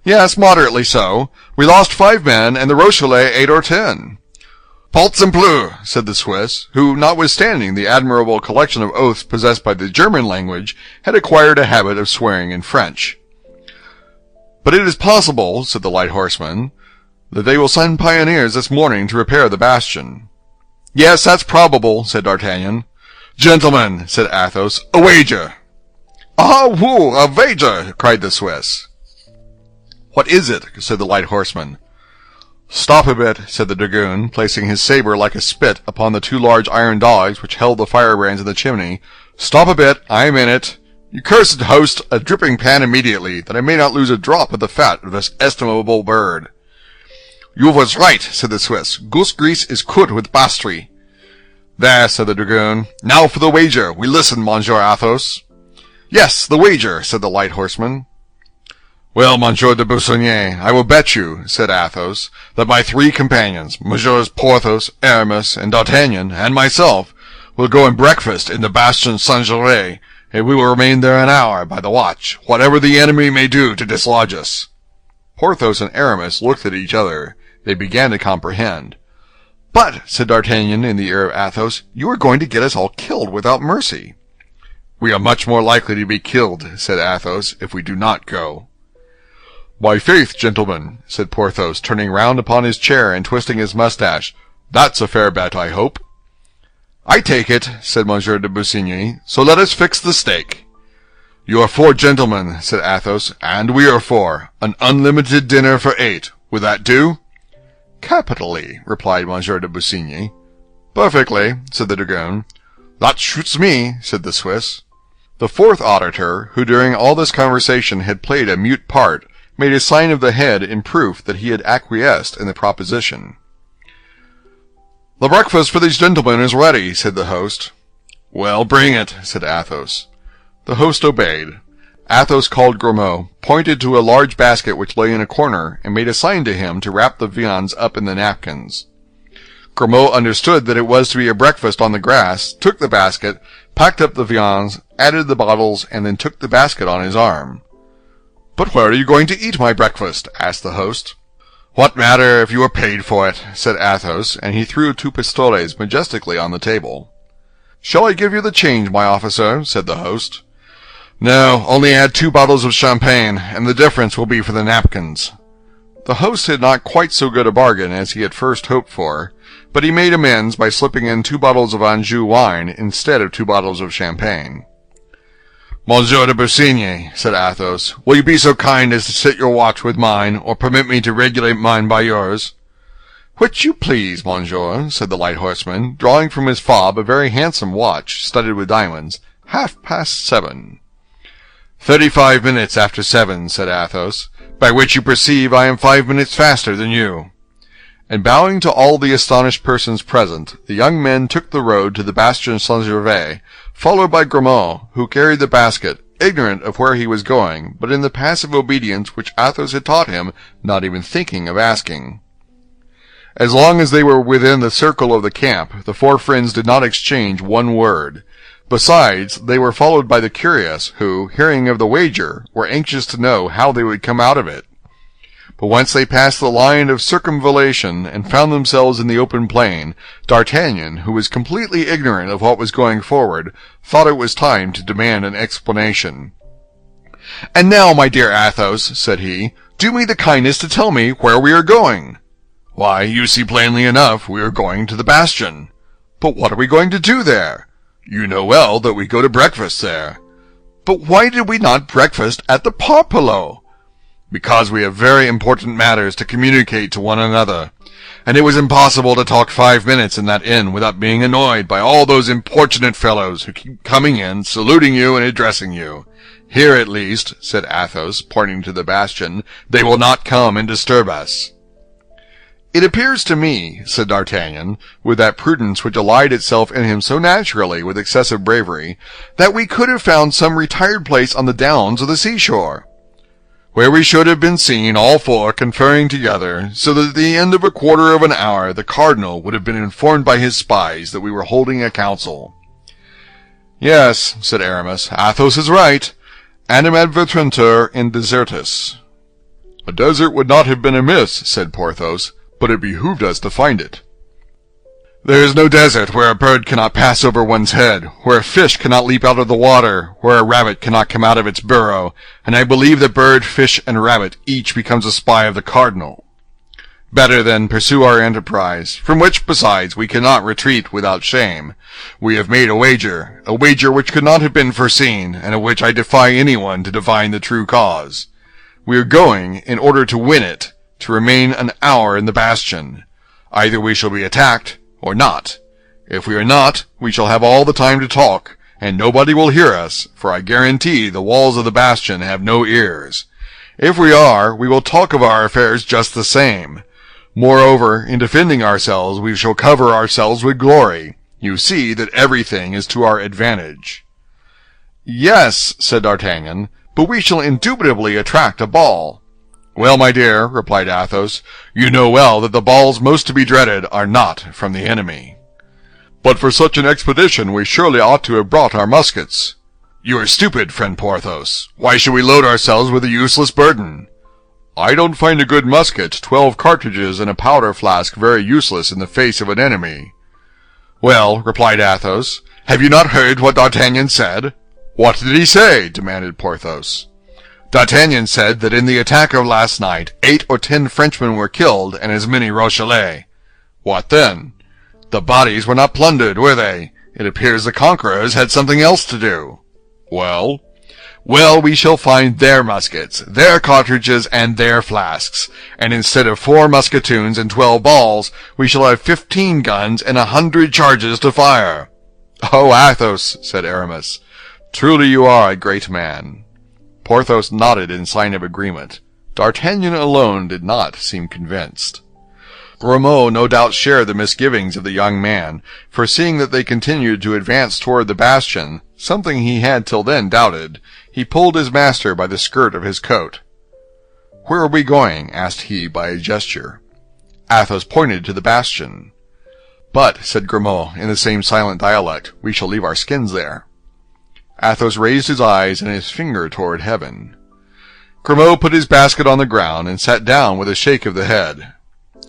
Yes, moderately so. We lost 5 men, and the Rochellais 8 or 10. Paltsempleu, said the Swiss, who, notwithstanding the admirable collection of oaths possessed by the German language, had acquired a habit of swearing in French. But it is possible, said the light horseman, that they will send pioneers this morning to repair the bastion. Yes, that's probable, said D'Artagnan. Gentlemen, said Athos, a wager. Ah, woo, a wager, cried the Swiss. What is it? Said the light horseman. Stop a bit, said the dragoon, placing his saber like a spit upon the 2 large iron dogs which held the firebrands in the chimney. Stop a bit, I am in it. You cursed host, a dripping pan immediately, that I may not lose a drop of the fat of this estimable bird. You was right, said the Swiss. Goose grease is good with pastry. There, said the dragoon. Now for the wager. We listen, Monsieur Athos. Yes, the wager, said the light horseman. Well, Monsieur de Busigny, I will bet you, said Athos, that my 3 companions, Messieurs Porthos, Aramis, and D'Artagnan, and myself, will go and breakfast in the Bastion Saint-Gervais, and we will remain there an hour by the watch, whatever the enemy may do to dislodge us. Porthos and Aramis looked at each other. They began to comprehend. But, said D'Artagnan in the ear of Athos, you are going to get us all killed without mercy. We are much more likely to be killed, said Athos, if we do not go. My faith, gentlemen, said Porthos, turning round upon his chair and twisting his moustache, that's a fair bet, I hope. I take it, said Monsieur de Busigny, so let us fix the stake. You are 4 gentlemen, said Athos, and we are 4. An unlimited dinner for 8. Would that do? Capitally, replied Monsieur de Busigny. Perfectly, said the dragoon. That shoots me, said the Swiss. The 4th auditor, who during all this conversation had played a mute part, made a sign of the head in proof that he had acquiesced in the proposition. The breakfast for these gentlemen is ready, said the host. Well, bring it, said Athos. The host obeyed. Athos called Grimaud, pointed to a large basket which lay in a corner, and made a sign to him to wrap the viands up in the napkins. Grimaud understood that it was to be a breakfast on the grass, took the basket, packed up the viands, added the bottles, and then took the basket on his arm. "But where are you going to eat my breakfast?" asked the host. "What matter if you are paid for it?" said Athos, and he threw 2 pistoles majestically on the table. "Shall I give you the change, my officer?" said the host. "No, only add 2 bottles of champagne, and the difference will be for the napkins." The host had not quite so good a bargain as he had first hoped for, but he made amends by slipping in 2 bottles of Anjou wine instead of 2 bottles of champagne. "Monsieur de Busigny," said Athos, "will you be so kind as to sit your watch with mine, or permit me to regulate mine by yours?" "Which you please, monsieur," said the light horseman, drawing from his fob a very handsome watch, studded with diamonds. 7:30. 35 minutes after 7, said Athos, "by which you perceive I am 5 minutes faster than you." And bowing to all the astonished persons present, the young men took the road to the Bastion Saint-Gervais, followed by Grimaud, who carried the basket, ignorant of where he was going, but in the passive obedience which Athos had taught him, not even thinking of asking. As long as they were within the circle of the camp, the 4 friends did not exchange one word. Besides, they were followed by the curious, who, hearing of the wager, were anxious to know how they would come out of it. But once they passed the line of circumvallation and found themselves in the open plain, D'Artagnan, who was completely ignorant of what was going forward, thought it was time to demand an explanation. "And now, my dear Athos," said he, "do me the kindness to tell me where we are going." "Why, you see plainly enough we are going to the Bastion." "But what are we going to do there?" "You know well that we go to breakfast there." "But why did we not breakfast at the Parpaillot?" "Because we have very important matters to communicate to one another, and it was impossible to talk 5 minutes in that inn without being annoyed by all those importunate fellows who keep coming in, saluting you and addressing you. Here, at least," said Athos, pointing to the Bastion, "they will not come and disturb us." "It appears to me," said D'Artagnan, with that prudence which allied itself in him so naturally with excessive bravery, "that we could have found some retired place on the downs or the seashore." "Where we should have been seen, all 4 conferring together, so that at the end of a quarter of an hour the cardinal would have been informed by his spies that we were holding a council." "Yes," said Aramis, "Athos is right. Animam advertuntur in desertis." "A desert would not have been amiss," said Porthos, "but it behooved us to find it." "There is no desert where a bird cannot pass over one's head, where a fish cannot leap out of the water, where a rabbit cannot come out of its burrow, and I believe that bird, fish, and rabbit each becomes a spy of the cardinal. Better, then, pursue our enterprise, from which, besides, we cannot retreat without shame. We have made a wager which could not have been foreseen, and of which I defy anyone to divine the true cause. We are going, in order to win it, to remain an hour in the Bastion. Either we shall be attacked, or not. If we are not, we shall have all the time to talk, and nobody will hear us, for I guarantee the walls of the Bastion have no ears. If we are, we will talk of our affairs just the same. Moreover, in defending ourselves, we shall cover ourselves with glory. You see that everything is to our advantage." "Yes," said D'Artagnan, "but we shall indubitably attract a ball." "Well, my dear," replied Athos, "you know well that the balls most to be dreaded are not from the enemy." "But for such an expedition we surely ought to have brought our muskets." "You are stupid, friend Porthos. Why should we load ourselves with a useless burden?" "I don't find a good musket, 12 cartridges, and a powder flask very useless in the face of an enemy." "Well," replied Athos, "have you not heard what D'Artagnan said?" "What did he say?" demanded Porthos. "D'Artagnan said that in the attack of last night 8 or 10 Frenchmen were killed and as many Rochellais." "What then?" "The bodies were not plundered, were they? It appears the conquerors had something else to do." "Well?" Well, we shall find their muskets, their cartridges, and their flasks, and instead of 4 musketoons and 12 balls, we shall have 15 guns and 100 charges to fire." "Oh, Athos," said Aramis, "truly you are a great man." Porthos nodded in sign of agreement. D'Artagnan alone did not seem convinced. Grimaud no doubt shared the misgivings of the young man, for seeing that they continued to advance toward the bastion, something he had till then doubted, he pulled his master by the skirt of his coat. "Where are we going?" asked he by a gesture. Athos pointed to the bastion. "But," said Grimaud in the same silent dialect, "we shall leave our skins there." Athos raised his eyes and his finger toward heaven. Grimaud put his basket on the ground and sat down with a shake of the head.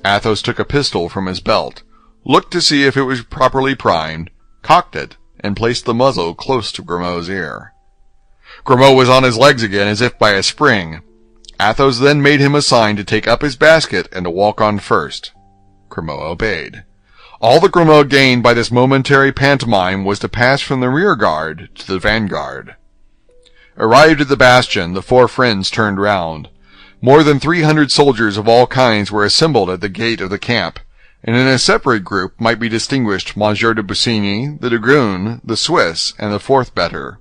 Athos took a pistol from his belt, looked to see if it was properly primed, cocked it, and placed the muzzle close to Grimaud's ear. Grimaud was on his legs again as if by a spring. Athos then made him a sign to take up his basket and to walk on first. Grimaud obeyed. All that Grimaud gained by this momentary pantomime was to pass from the rear guard to the vanguard. Arrived at the bastion, the 4 friends turned round. More than 300 soldiers of all kinds were assembled at the gate of the camp, and in a separate group might be distinguished Monsieur de Busigny, the dragoon, the Swiss, and the 4th better.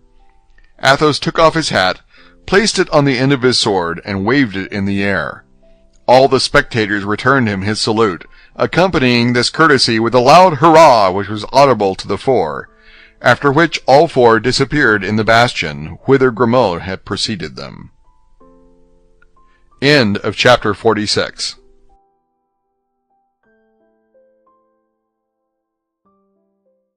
Athos took off his hat, placed it on the end of his sword, and waved it in the air. All the spectators returned him his salute, accompanying this courtesy with a loud hurrah which was audible to the 4, after which all 4 disappeared in the bastion, whither Grimaud had preceded them. End of chapter 46.